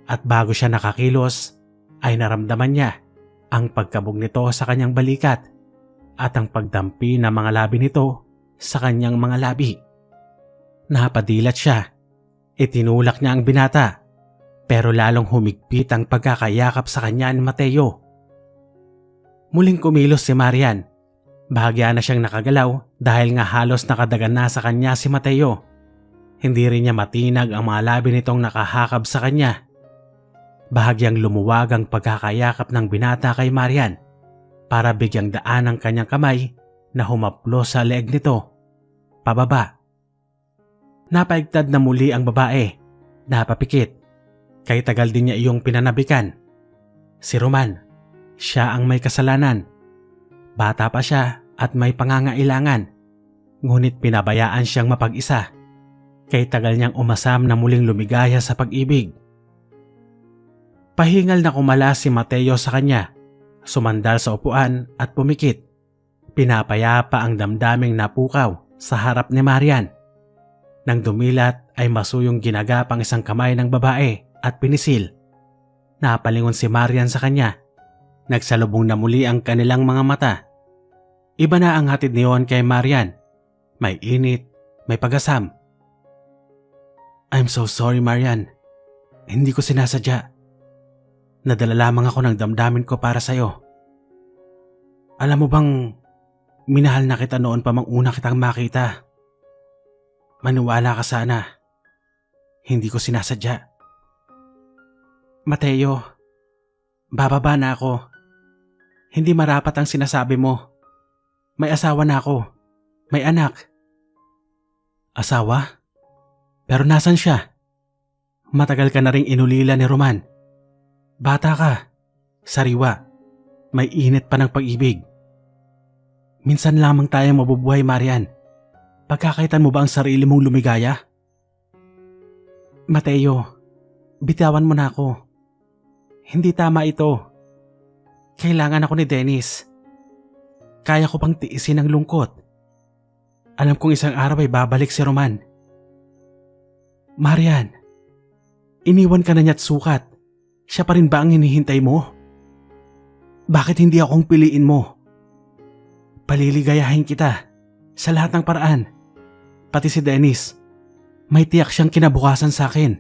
[SPEAKER 1] At bago siya nakakilos, ay naramdaman niya ang pagkabog nito sa kanyang balikat at ang pagdampi ng mga labi nito sa kanyang mga labi. Napadilat siya. Itinulak niya ang binata, pero lalong humigpit ang pagkakayakap sa kanya ni Mateo. Muling kumilos si Marian. Bahagya na siyang nakagalaw dahil nga halos nakadagan na sa kanya si Mateo. Hindi rin niya matinag ang mga labi nitong nakahakab sa kanya. Bahagyang lumuwag ang pagkakayakap ng binata kay Marian para bigyang daan ang kanyang kamay na humaplos sa leeg nito. Pababa. Napaigtad na muli ang babae. Napapikit. Kay tagal din niya iyong pinanabikan. Si Roman. Siya ang may kasalanan. Bata pa siya at may pangangailangan. Ngunit pinabayaan siyang mapag-isa. Kay tagal niyang umasam na muling lumigaya sa pag-ibig. Pahingal na kumala si Mateo sa kanya. Sumandal sa upuan at pumikit. Pinapayapa ang damdaming napukaw sa harap ni Marian. Nang dumilat ay masuyong ginagap ang isang kamay ng babae at pinisil. Napalingon si Marian sa kanya. Nagsalubong na muli ang kanilang mga mata. Iba na ang hatid niyon kay Marian. May init, may pagasam. I'm so sorry, Marian. Hindi ko sinasadya. Nadala lamang ako ng damdamin ko para sa'yo. Alam mo bang, minahal na kita noon pa mang una kitang makita. Maniwala ka sana. Hindi ko sinasadya. Mateo, bababa na ako. Hindi marapat ang sinasabi mo. May asawa na ako. May anak. Asawa? Pero nasan siya? Matagal ka na ring inulila ni Roman. Bata ka. Sariwa. May init pa ng pag-ibig. Minsan lamang tayo mabubuhay, Marian. Pagkakaitan mo ba ang sarili mong lumigaya? Mateo, bitawan mo na ako. Hindi tama ito. Kailangan ako ni Dennis. Kaya ko pang tiisin ang lungkot. Alam kong isang araw ay babalik si Roman. Marian, iniwan ka na niya't sukat. Siya pa rin ba ang hinihintay mo? Bakit hindi akong piliin mo? Paliligayahin kita sa lahat ng paraan. Pati si Dennis, may tiyak siyang kinabukasan sa akin.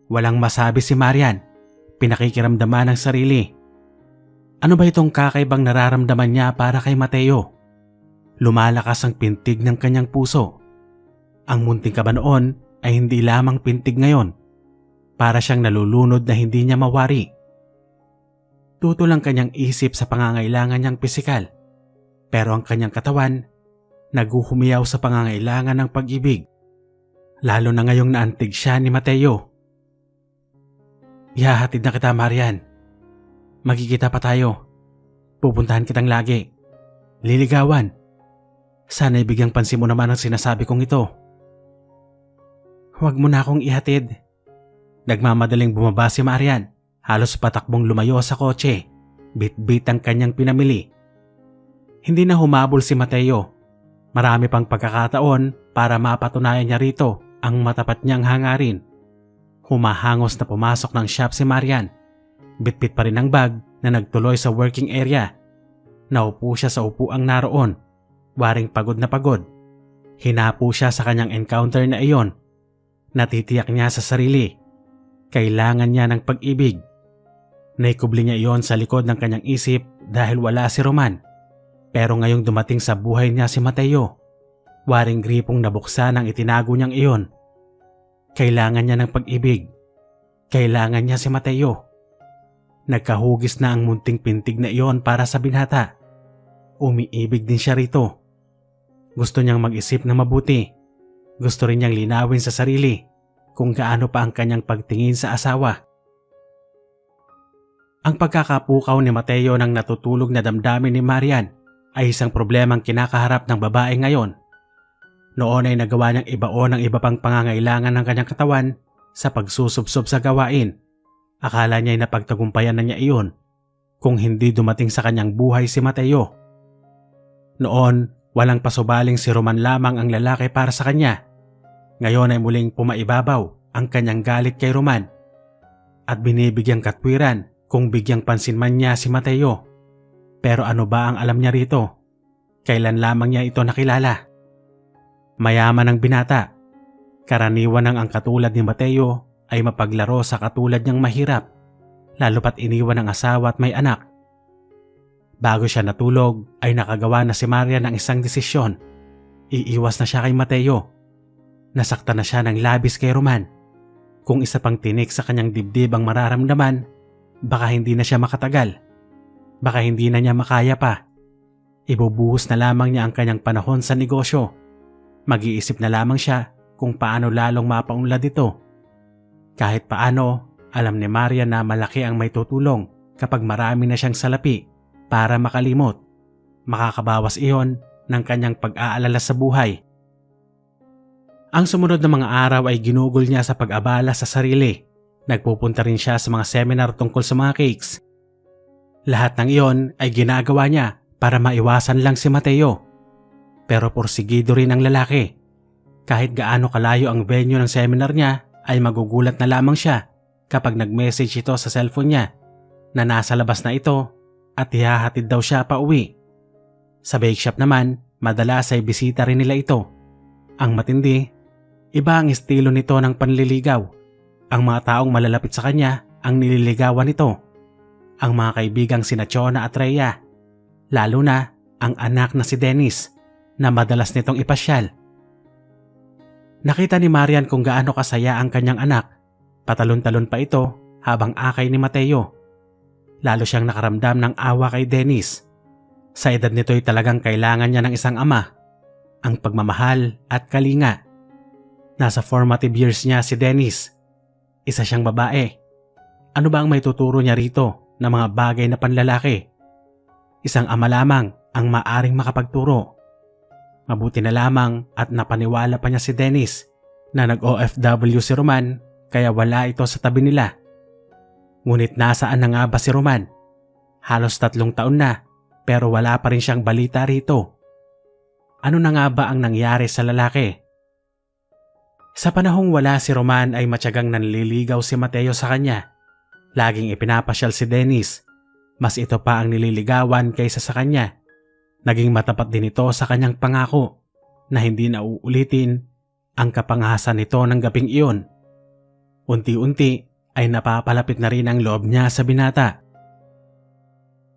[SPEAKER 1] Walang masabi si Marian. Pinakikiramdaman ang sarili. Ano ba itong kakaibang nararamdaman niya para kay Mateo? Lumalakas ang pintig ng kanyang puso. Ang munting kaba noon ay hindi lamang pintig ngayon. Para siyang nalulunod na hindi niya mawari. Tutol ang kanyang isip sa pangangailangan niyang pisikal. Pero ang kanyang katawan, naghuhumiyaw sa pangangailangan ng pag-ibig. Lalo na ngayong naantig siya ni Mateo. Ihahatid na kita, Marian. Magkikita pa tayo. Pupuntahan kitang lagi. Liligawan. Sana ibigyang pansin mo naman ang sinasabi kong ito. Huwag mo na akong ihatid. Nagmamadaling bumaba si Marian. Halos patakbong lumayo sa kotse. Bit-bit ang kanyang pinamili. Hindi na humabol si Mateo. Marami pang pagkakataon para mapatunayan niya rito ang matapat niyang hangarin. Humahangos na pumasok ng shop si Marian. Bitbit pa rin ang bag na nagtuloy sa working area. Naupo siya sa upuang naroon. Waring pagod na pagod. Hinapo siya sa kanyang encounter na iyon. Natitiyak niya sa sarili. Kailangan niya ng pag-ibig. Naikubli niya iyon sa likod ng kanyang isip dahil wala si Roman. Pero ngayong dumating sa buhay niya si Mateo, waring gripong nabuksan ang itinago niyang iyon. Kailangan niya ng pag-ibig. Kailangan niya si Mateo. Nagkahugis na ang munting pintig na iyon para sa binata. Umiibig din siya rito. Gusto niyang mag-isip na mabuti. Gusto rin niyang linawin sa sarili kung gaano pa ang kanyang pagtingin sa asawa. Ang pagkakapukaw ni Mateo ng natutulog na damdamin ni Marian ay isang problemang kinakaharap ng babae ngayon. Noon ay nagawa niyang ibaon ang iba pang pangangailangan ng kanyang katawan sa pagsusubsob sa gawain. Akala niya ay napagtagumpayan na niya iyon kung hindi dumating sa kanyang buhay si Mateo. Noon, walang pasubaling si Roman lamang ang lalaki para sa kanya. Ngayon ay muling pumaibabaw ang kanyang galit kay Roman at binibigyang katwiran kung bigyang pansin man niya si Mateo. Pero ano ba ang alam niya rito? Kailan lamang niya ito nakilala? Mayaman ang binata. Karaniwan ng ang katulad ni Mateo ay mapaglaro sa katulad niyang mahirap, lalo pat iniwan ng asawa at may anak. Bago siya natulog ay nakagawa na si Marian ng isang desisyon. Iiwas na siya kay Mateo. Nasaktan na siya ng labis kay Roman. Kung isa pang tinik sa kanyang dibdib ang mararamdaman, baka hindi na siya makatagal. Baka hindi na niya makaya pa. Ibubuhos na lamang niya ang kanyang panahon sa negosyo. Mag-iisip na lamang siya kung paano lalong mapaunlad ito. Kahit paano, alam ni Marian na malaki ang may tutulong kapag marami na siyang salapi para makalimot. Makakabawas iyon ng kanyang pag-aalala sa buhay. Ang sumunod na mga araw ay ginugol niya sa pag-abala sa sarili. Nagpupunta rin siya sa mga seminar tungkol sa mga cakes. Lahat ng iyon ay ginagawa niya para maiwasan lang si Mateo. Pero porsigido rin ang lalaki. Kahit gaano kalayo ang venue ng seminar niya, ay magugulat na lamang siya kapag nag-message ito sa cellphone niya na nasa labas na ito at ihahatid daw siya pa uwi. Sa bake shop naman, madalas ay bisita rin nila ito. Ang matindi, iba ang estilo nito ng panliligaw. Ang mga taong malalapit sa kanya ang nililigawan nito. Ang mga kaibigang sina Chona at Rhea, lalo na ang anak na si Dennis na madalas nitong ipasyal. Nakita ni Marian kung gaano kasaya ang kanyang anak. Patalon-talon pa ito habang akay ni Mateo. Lalo siyang nakaramdam ng awa kay Dennis. Sa edad nito'y talagang kailangan niya ng isang ama, ang pagmamahal at kalinga. Nasa formative years niya si Dennis. Isa siyang babae. Ano ba ang may tuturo niya rito na mga bagay na panlalaki? Isang ama lamang ang maaring makapagturo. Mabuti na lamang at napaniwala pa niya si Dennis na nag-OFW si Roman kaya wala ito sa tabi nila. Ngunit nasaan na nga ba si Roman? Halos 3 taon na pero wala pa rin siyang balita rito. Ano na nga ba ang nangyari sa lalaki? Sa panahong wala si Roman ay matyagang nanliligaw si Mateo sa kanya. Laging ipinapasyal si Dennis. Mas ito pa ang nililigawan kaysa sa kanya. Naging matapat din ito sa kanyang pangako na hindi na uulitin ang kapangahasan nito ng gabing iyon. Unti-unti ay napapalapit na rin ang loob niya sa binata.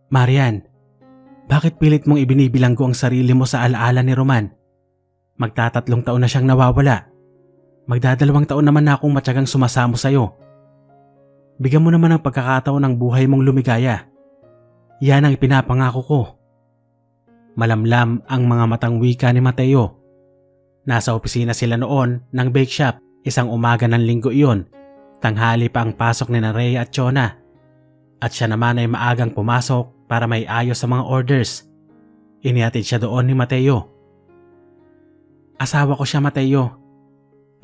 [SPEAKER 1] Marian, bakit pilit mong ibinibilanggo ang sarili mo sa alaala ni Roman? Magta3 taon na siyang nawawala. Magdadalawang taon naman na akong matyagang sumasamo sa'yo. Bigyan mo naman ng pagkakataon ng buhay mong lumigaya. Yan ang ipinapangako ko. Malamlam ang mga matang wika ni Mateo. Nasa opisina sila noon ng bake shop, isang umaga ng linggo iyon. Tanghali pa ang pasok ni Rhea at Chona. At siya naman ay maagang pumasok para may ayos sa mga orders. Inihatid siya doon ni Mateo. Asawa ko siya, Mateo.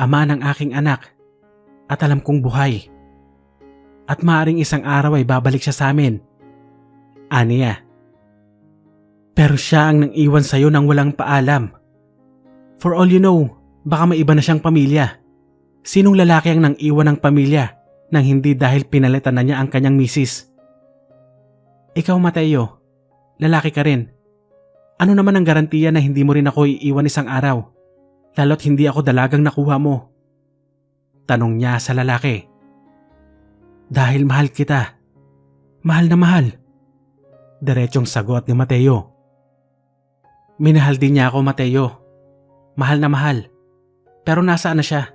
[SPEAKER 1] Ama ng aking anak. At alam kong buhay. At maaring isang araw ay babalik siya sa amin. Aniya. Pero siya ang nang iwan sa'yo nang walang paalam. For all you know, baka may iba na siyang pamilya. Sinong lalaki ang nang iwan ng pamilya nang hindi dahil pinalitan na niya ang kanyang misis? Ikaw, Mateo, lalaki ka rin. Ano naman ang garantiya na hindi mo rin ako iiwan isang araw? Lalo't hindi ako dalagang nakuha mo. Tanong niya sa lalaki. Dahil mahal kita. Mahal na mahal. Diretsong sagot ni Mateo. Minahal din niya ako, Mateo. Mahal na mahal. Pero nasaan na siya?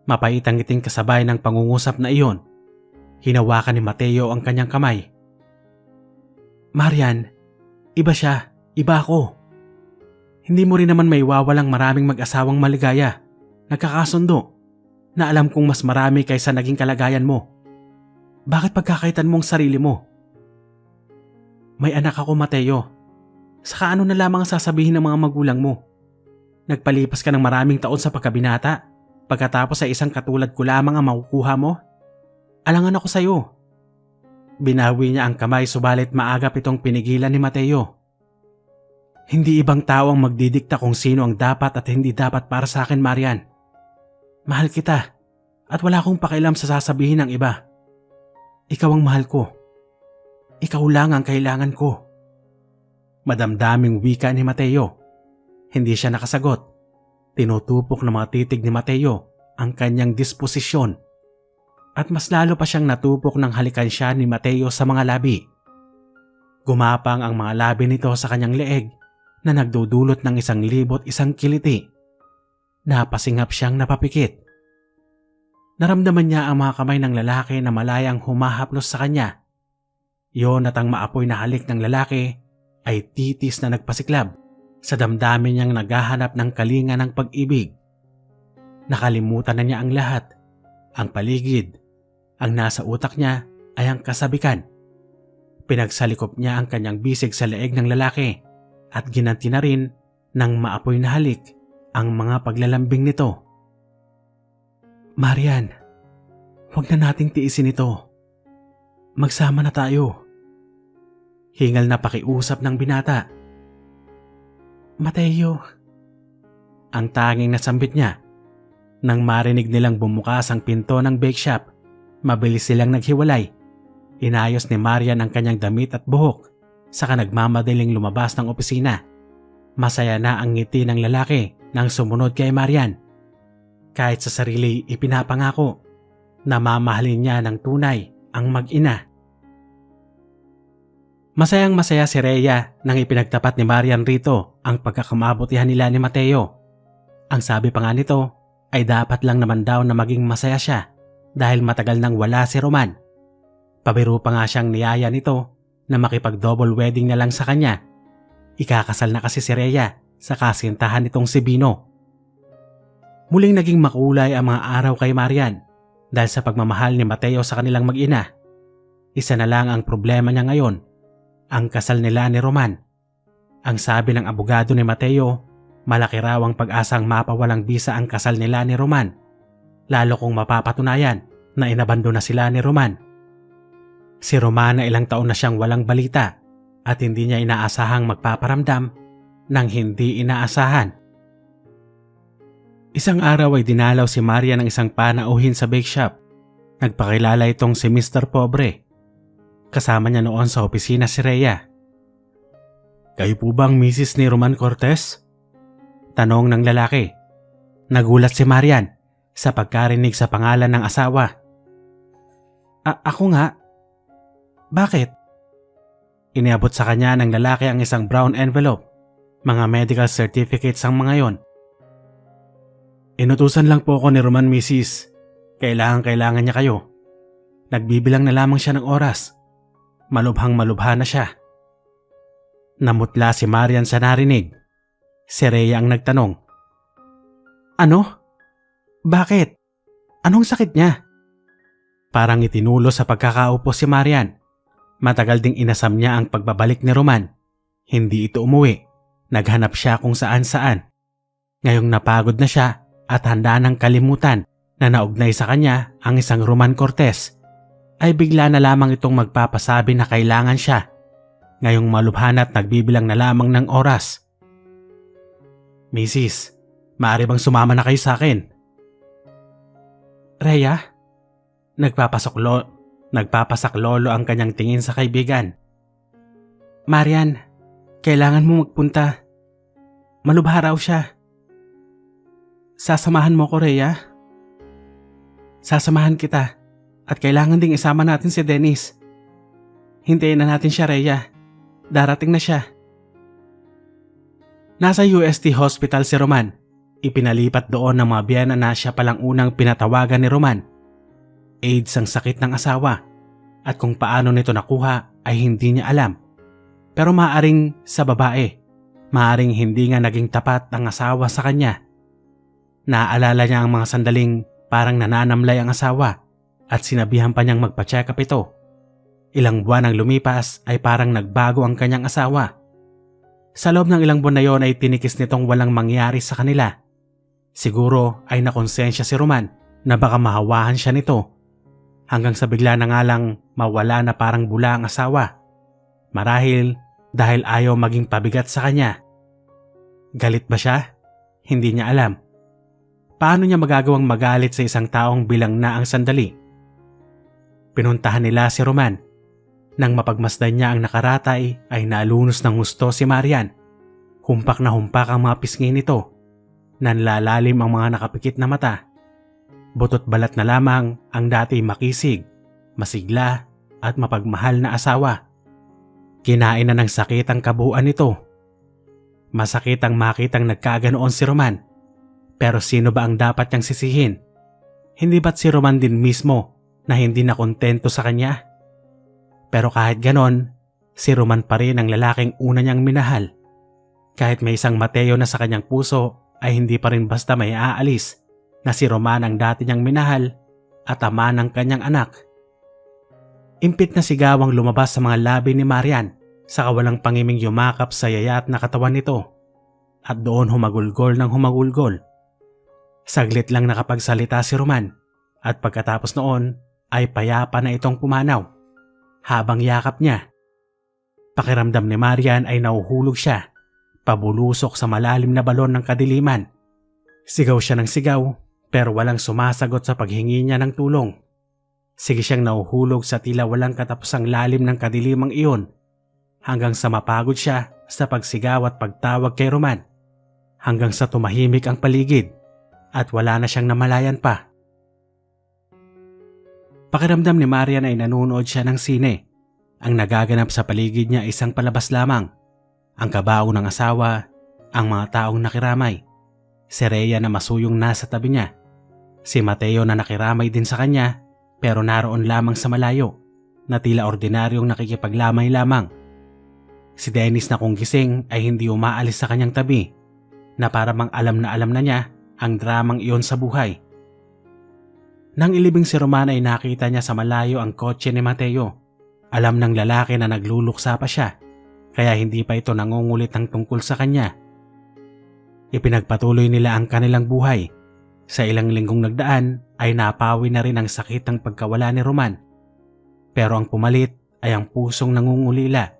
[SPEAKER 1] Mapait ang ngiting kasabay ng pangungusap na iyon. Hinawakan ni Mateo ang kanyang kamay. Marian, iba siya, iba ako. Hindi mo rin naman maiwawalang maraming mag-asawang maligaya, nagkakasundo, na alam kong mas marami kaysa naging kalagayan mo. Bakit pagkakaitan mong sarili mo? May anak ako, Mateo. Saka ano na lamang sasabihin ng mga magulang mo? Nagpalipas ka ng maraming taon sa pagkabinata, pagkatapos ay isang katulad ko lamang ang makukuha mo? Alangan ako sa'yo. Binawi niya ang kamay subalit maagap itong pinigilan ni Mateo. Hindi ibang tao ang magdidikta kung sino ang dapat at hindi dapat para sa akin, Marian. Mahal kita at wala akong pakialam sa sasabihin ng iba. Ikaw ang mahal ko. Ikaw lang ang kailangan ko. Madamdaming wika ni Mateo. Hindi siya nakasagot. Tinutupok ng mga titig ni Mateo ang kanyang disposisyon. At mas lalo pa siyang natupok ng halikan siya ni Mateo sa mga labi. Gumapang ang mga labi nito sa kanyang leeg na nagdudulot ng 1,100 kiliti. Napasingap siyang napapikit. Naramdaman niya ang mga kamay ng lalaki na malayang humahaplos sa kanya. Yon at ang maapoy na halik ng lalaki ay titis na nagpasiklab sa damdamin niyang naghahanap ng kalinga ng pag-ibig. Nakalimutan na niya ang lahat, ang paligid. Ang nasa utak niya ay ang kasabikan. Pinagsalikop niya ang kanyang bisig sa leeg ng lalaki at ginanti na rin ng maapoy na halik ang mga paglalambing nito. Marian, huwag na nating tiisin ito. Magsama na tayo. Hingal na pakiusap ng binata. Mateo. Ang tanging nasambit niya. Nang marinig nilang bumukas ang pinto ng bake shop, mabilis silang naghiwalay. Inayos ni Marian ang kanyang damit at buhok saka nagmamadaling lumabas ng opisina. Masaya na ang ngiti ng lalaki nang sumunod kay Marian. Kahit sa sarili ipinapangako na mamahalin niya ng tunay ang mag-ina. Masayang masaya si Rhea nang ipinagtapat ni Marian rito ang pagkakamabutihan nila ni Mateo. Ang sabi pa nga nito ay dapat lang naman daw na maging masaya siya dahil matagal nang wala si Roman. Pabiro pa nga siyang niyaya nito na makipag-double wedding na lang sa kanya. Ikakasal na kasi si Rhea sa kasintahan nitong si Bino. Muling naging makulay ang mga araw kay Marian dahil sa pagmamahal ni Mateo sa kanilang mag-ina. Isa na lang ang problema niya ngayon, ang kasal nila ni Roman. Ang sabi ng abogado ni Mateo, malaki raw ang pag-asang mapawalang bisa ang kasal nila ni Roman, lalo kung mapapatunayan na inabando na sila ni Roman. Si Roman na ilang taon na siyang walang balita at hindi niya inaasahang magpaparamdam ng hindi inaasahan. Isang araw ay dinalaw si Maria ng isang panauhin sa bake shop. Nagpakilala itong si Mr. Pobre. Kasama niya noon sa opisina si Rhea. "Kayo po bang Mrs. ni Roman Cortez?" Tanong ng lalaki. Nagulat si Marian sa pagkarinig sa pangalan ng asawa. Ako nga." "Bakit?" Iniabot sa kanya ng lalaki ang isang brown envelope. Mga medical certificates ang mga yon. "Inutusan lang po ako ni Roman, Mrs. Kailangan niya kayo. Nagbibilang na lamang siya ng oras. Malubhang malubha na siya." Namutla si Marian sa narinig. Si Rhea ang nagtanong. "Ano? Bakit? Anong sakit niya?" Parang itinulo sa pagkakaupo si Marian. Matagal ding inasam niya ang pagbabalik ni Roman. Hindi ito umuwi. Naghanap siya kung saan-saan. Ngayong napagod na siya at handa ng kalimutan na naugnay sa kanya ang isang Roman Cortez, ay bigla na lamang itong magpapasabi na kailangan siya. Ngayong malubhan at nagbibilang na lamang ng oras. "Mrs., maaari bang sumama na kayo sa akin?" "Rhea?" Nagpapasaklolo ang kanyang tingin sa kaibigan. "Marian, kailangan mo magpunta. Malubha raw siya." "Sasamahan mo ko, Rhea?" "Sasamahan kita. At kailangan ding isama natin si Dennis. Hintayin na natin siya, Rhea. Darating na siya." Nasa UST Hospital si Roman. Ipinalipat doon ng mga biyana na siya palang unang pinatawagan ni Roman. AIDS ang sakit ng asawa at kung paano nito nakuha ay hindi niya alam. Pero maaring sa babae, maaring hindi nga naging tapat ang asawa sa kanya. Naaalala niya ang mga sandaling parang nananamlay ang asawa at sinabihan pa niyang magpa-check up ito. Ilang buwan ang lumipas ay parang nagbago ang kanyang asawa. Sa loob ng ilang buwan na yon ay tinikis nitong walang mangyari sa kanila. Siguro ay nakonsensya si Roman na baka mahawahan siya nito. Hanggang sa bigla na nga lang mawala na parang bula ang asawa. Marahil dahil ayaw maging pabigat sa kanya. Galit ba siya? Hindi niya alam. Paano niya magagawang magalit sa isang taong bilang na ang sandali? Pinuntahan nila si Roman. Nang mapagmasdan niya ang nakaratay ay nalunos ng husto si Marian. Humpak na humpak ang mga pisngi nito. Nanlalalim ang mga nakapikit na mata. Butot balat na lamang ang dati makisig, masigla at mapagmahal na asawa. Kinain na ng sakit ang kabuuan nito. Masakit ang makitang nagkaganoon si Roman. Pero sino ba ang dapat niyang sisihin? Hindi ba't si Roman din mismo na hindi na kontento sa kanya? Pero kahit ganon, si Roman pa rin ang lalaking una niyang minahal. Kahit may isang Mateo na sa kanyang puso ay hindi pa rin basta may aalis na si Roman ang dati niyang minahal at ama ng kanyang anak. Impit na sigaw ang lumabas sa mga labi ni Marian sa kawalang pangiming yumakap sa yayat na katawan nito at doon humagulgol ng humagulgol. Saglit lang nakapagsalita si Roman at pagkatapos noon ay payapa na itong pumanaw habang yakap niya. Pakiramdam ni Marian ay nahuhulog siya, pabulusok sa malalim na balon ng kadiliman. Sigaw siya ng sigaw pero walang sumasagot sa paghingi niya ng tulong. Sige siyang nahuhulog sa tila walang katapusang lalim ng kadilimang iyon. hanggang sa mapagod siya sa pagsigaw at pagtawag kay Roman. Hanggang sa tumahimik ang paligid at wala na siyang namalayan pa. Pakiramdam ni Marian ay nanunood siya ng sine. Ang nagaganap sa paligid niya isang palabas lamang. Ang kabao ng asawa, ang mga taong nakiramay. Si Rhea na masuyong nasa tabi niya. Si Mateo na nakiramay din sa kanya pero naroon lamang sa malayo na tila ordinaryong nakikipaglamay lamang. Si Dennis na kung gising ay hindi umaalis sa kanyang tabi na para bang alam na niya ang dramang iyon sa buhay. Nang ilibing si Roman ay nakita niya sa malayo ang kotse ni Mateo. Alam ng lalaki na nagluluksa pa siya kaya hindi pa ito nangungulit ang tungkol sa kanya. Ipinagpatuloy nila ang kanilang buhay. Sa ilang linggong nagdaan ay napawi na rin ang sakit ng pagkawala ni Roman. Pero ang pumalit ay ang pusong nangungulila.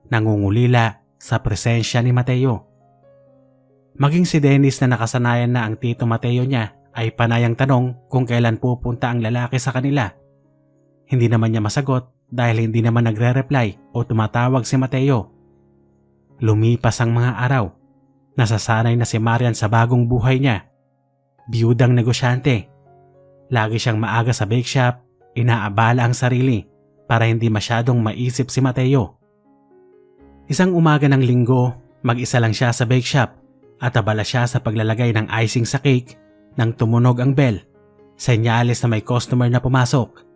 [SPEAKER 1] Nangungulila sa presensya ni Mateo. Maging si Dennis na nakasanayan na ang tito Mateo niya ay panayang tanong kung kailan pupunta ang lalaki sa kanila. Hindi naman niya masagot dahil hindi naman nagre-reply o tumatawag si Mateo. Lumipas ang mga araw. Nasasanay na si Marian sa bagong buhay niya. Biyudang negosyante. Lagi siyang maaga sa bake shop, inaabala ang sarili para hindi masyadong maisip si Mateo. Isang umaga ng linggo, mag-isa lang siya sa bake shop at abala siya sa paglalagay ng icing sa cake nang tumunog ang bell. Senyales na may customer na pumasok.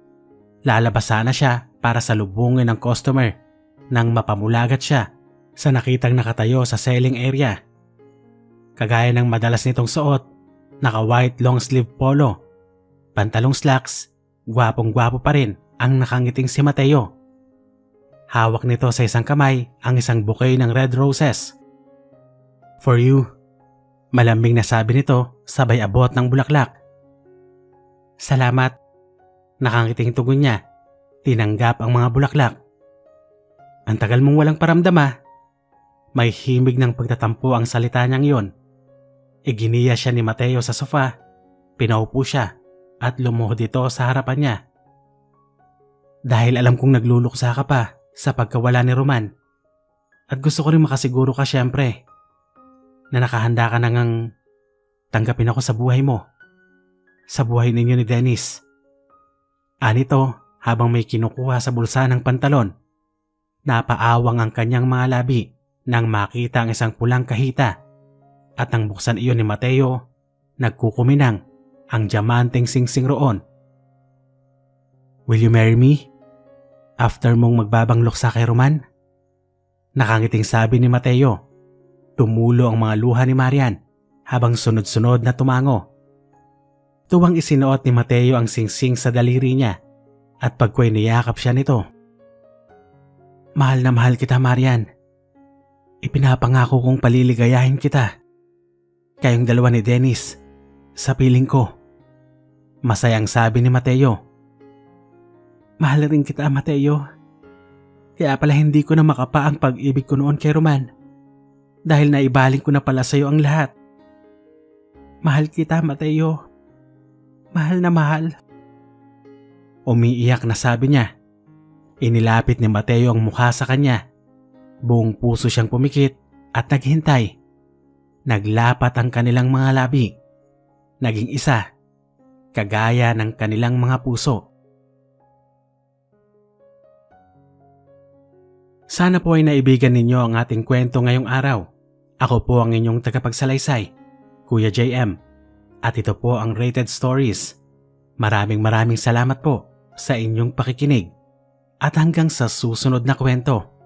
[SPEAKER 1] Lalabas sana siya para salubungin ang customer nang mapamulagat siya sa nakitang nakatayo sa selling area. Kagaya ng madalas nitong suot, naka-white long sleeve polo, pantalong slacks, gwapong-gwapo pa rin ang nakangiting si Mateo. Hawak nito sa isang kamay ang isang bouquet ng red roses. "For you," malambing na sabi nito sabay abot ng bulaklak. "Salamat," nakangiting tugon niya. Tinanggap ang mga bulaklak. "Ang tagal mong walang paramdam ah." May himig ng pagtatampo ang salita niyang iyon. Iginiya siya ni Mateo sa sofa, pinaupo siya at lumuhod ito sa harapan niya. "Dahil alam kong nagluluksa ka pa sa pagkawala ni Roman at gusto ko rin makasiguro ka syempre na nakahanda ka na ngang tanggapin ako sa buhay mo, sa buhay ninyo ni Dennis." Anito habang may kinukuha sa bulsa ng pantalon. Napaawang ang kanyang mga labi nang makita ang isang pulang kahita at nang buksan iyon ni Mateo, nagkukuminang ang diamanteng singsing roon. "Will you marry me? After mong magbabanglok sa kay Roman?" Nakangiting sabi ni Mateo. Tumulo ang mga luha ni Marian habang sunod-sunod na tumango. Tuwang isinuot ni Mateo ang singsing sa daliri niya at pagko'y niyakap siya nito. "Mahal na mahal kita, Marian. Ipinapangako kong paliligayahin kita. Kayong dalawa ni Dennis, sa piling ko." Masayang sabi ni Mateo. "Mahal rin kita, Mateo. Kaya pala hindi ko na makapa ang pag-ibig ko noon kay Roman. Dahil naibaling ko na pala sa iyo ang lahat. Mahal kita, Mateo. Mahal na mahal." Umiiyak na sabi niya. Inilapit ni Mateo ang mukha sa kanya. Buong puso siyang pumikit at naghintay. Naglapat ang kanilang mga labi. Naging isa, kagaya ng kanilang mga puso. Sana po ay naibigan ninyo ang ating kwento ngayong araw. Ako po ang inyong tagapagsalaysay, Kuya JM. At ito po ang Rated Stories. Maraming salamat po sa inyong pakikinig. At hanggang sa susunod na kwento.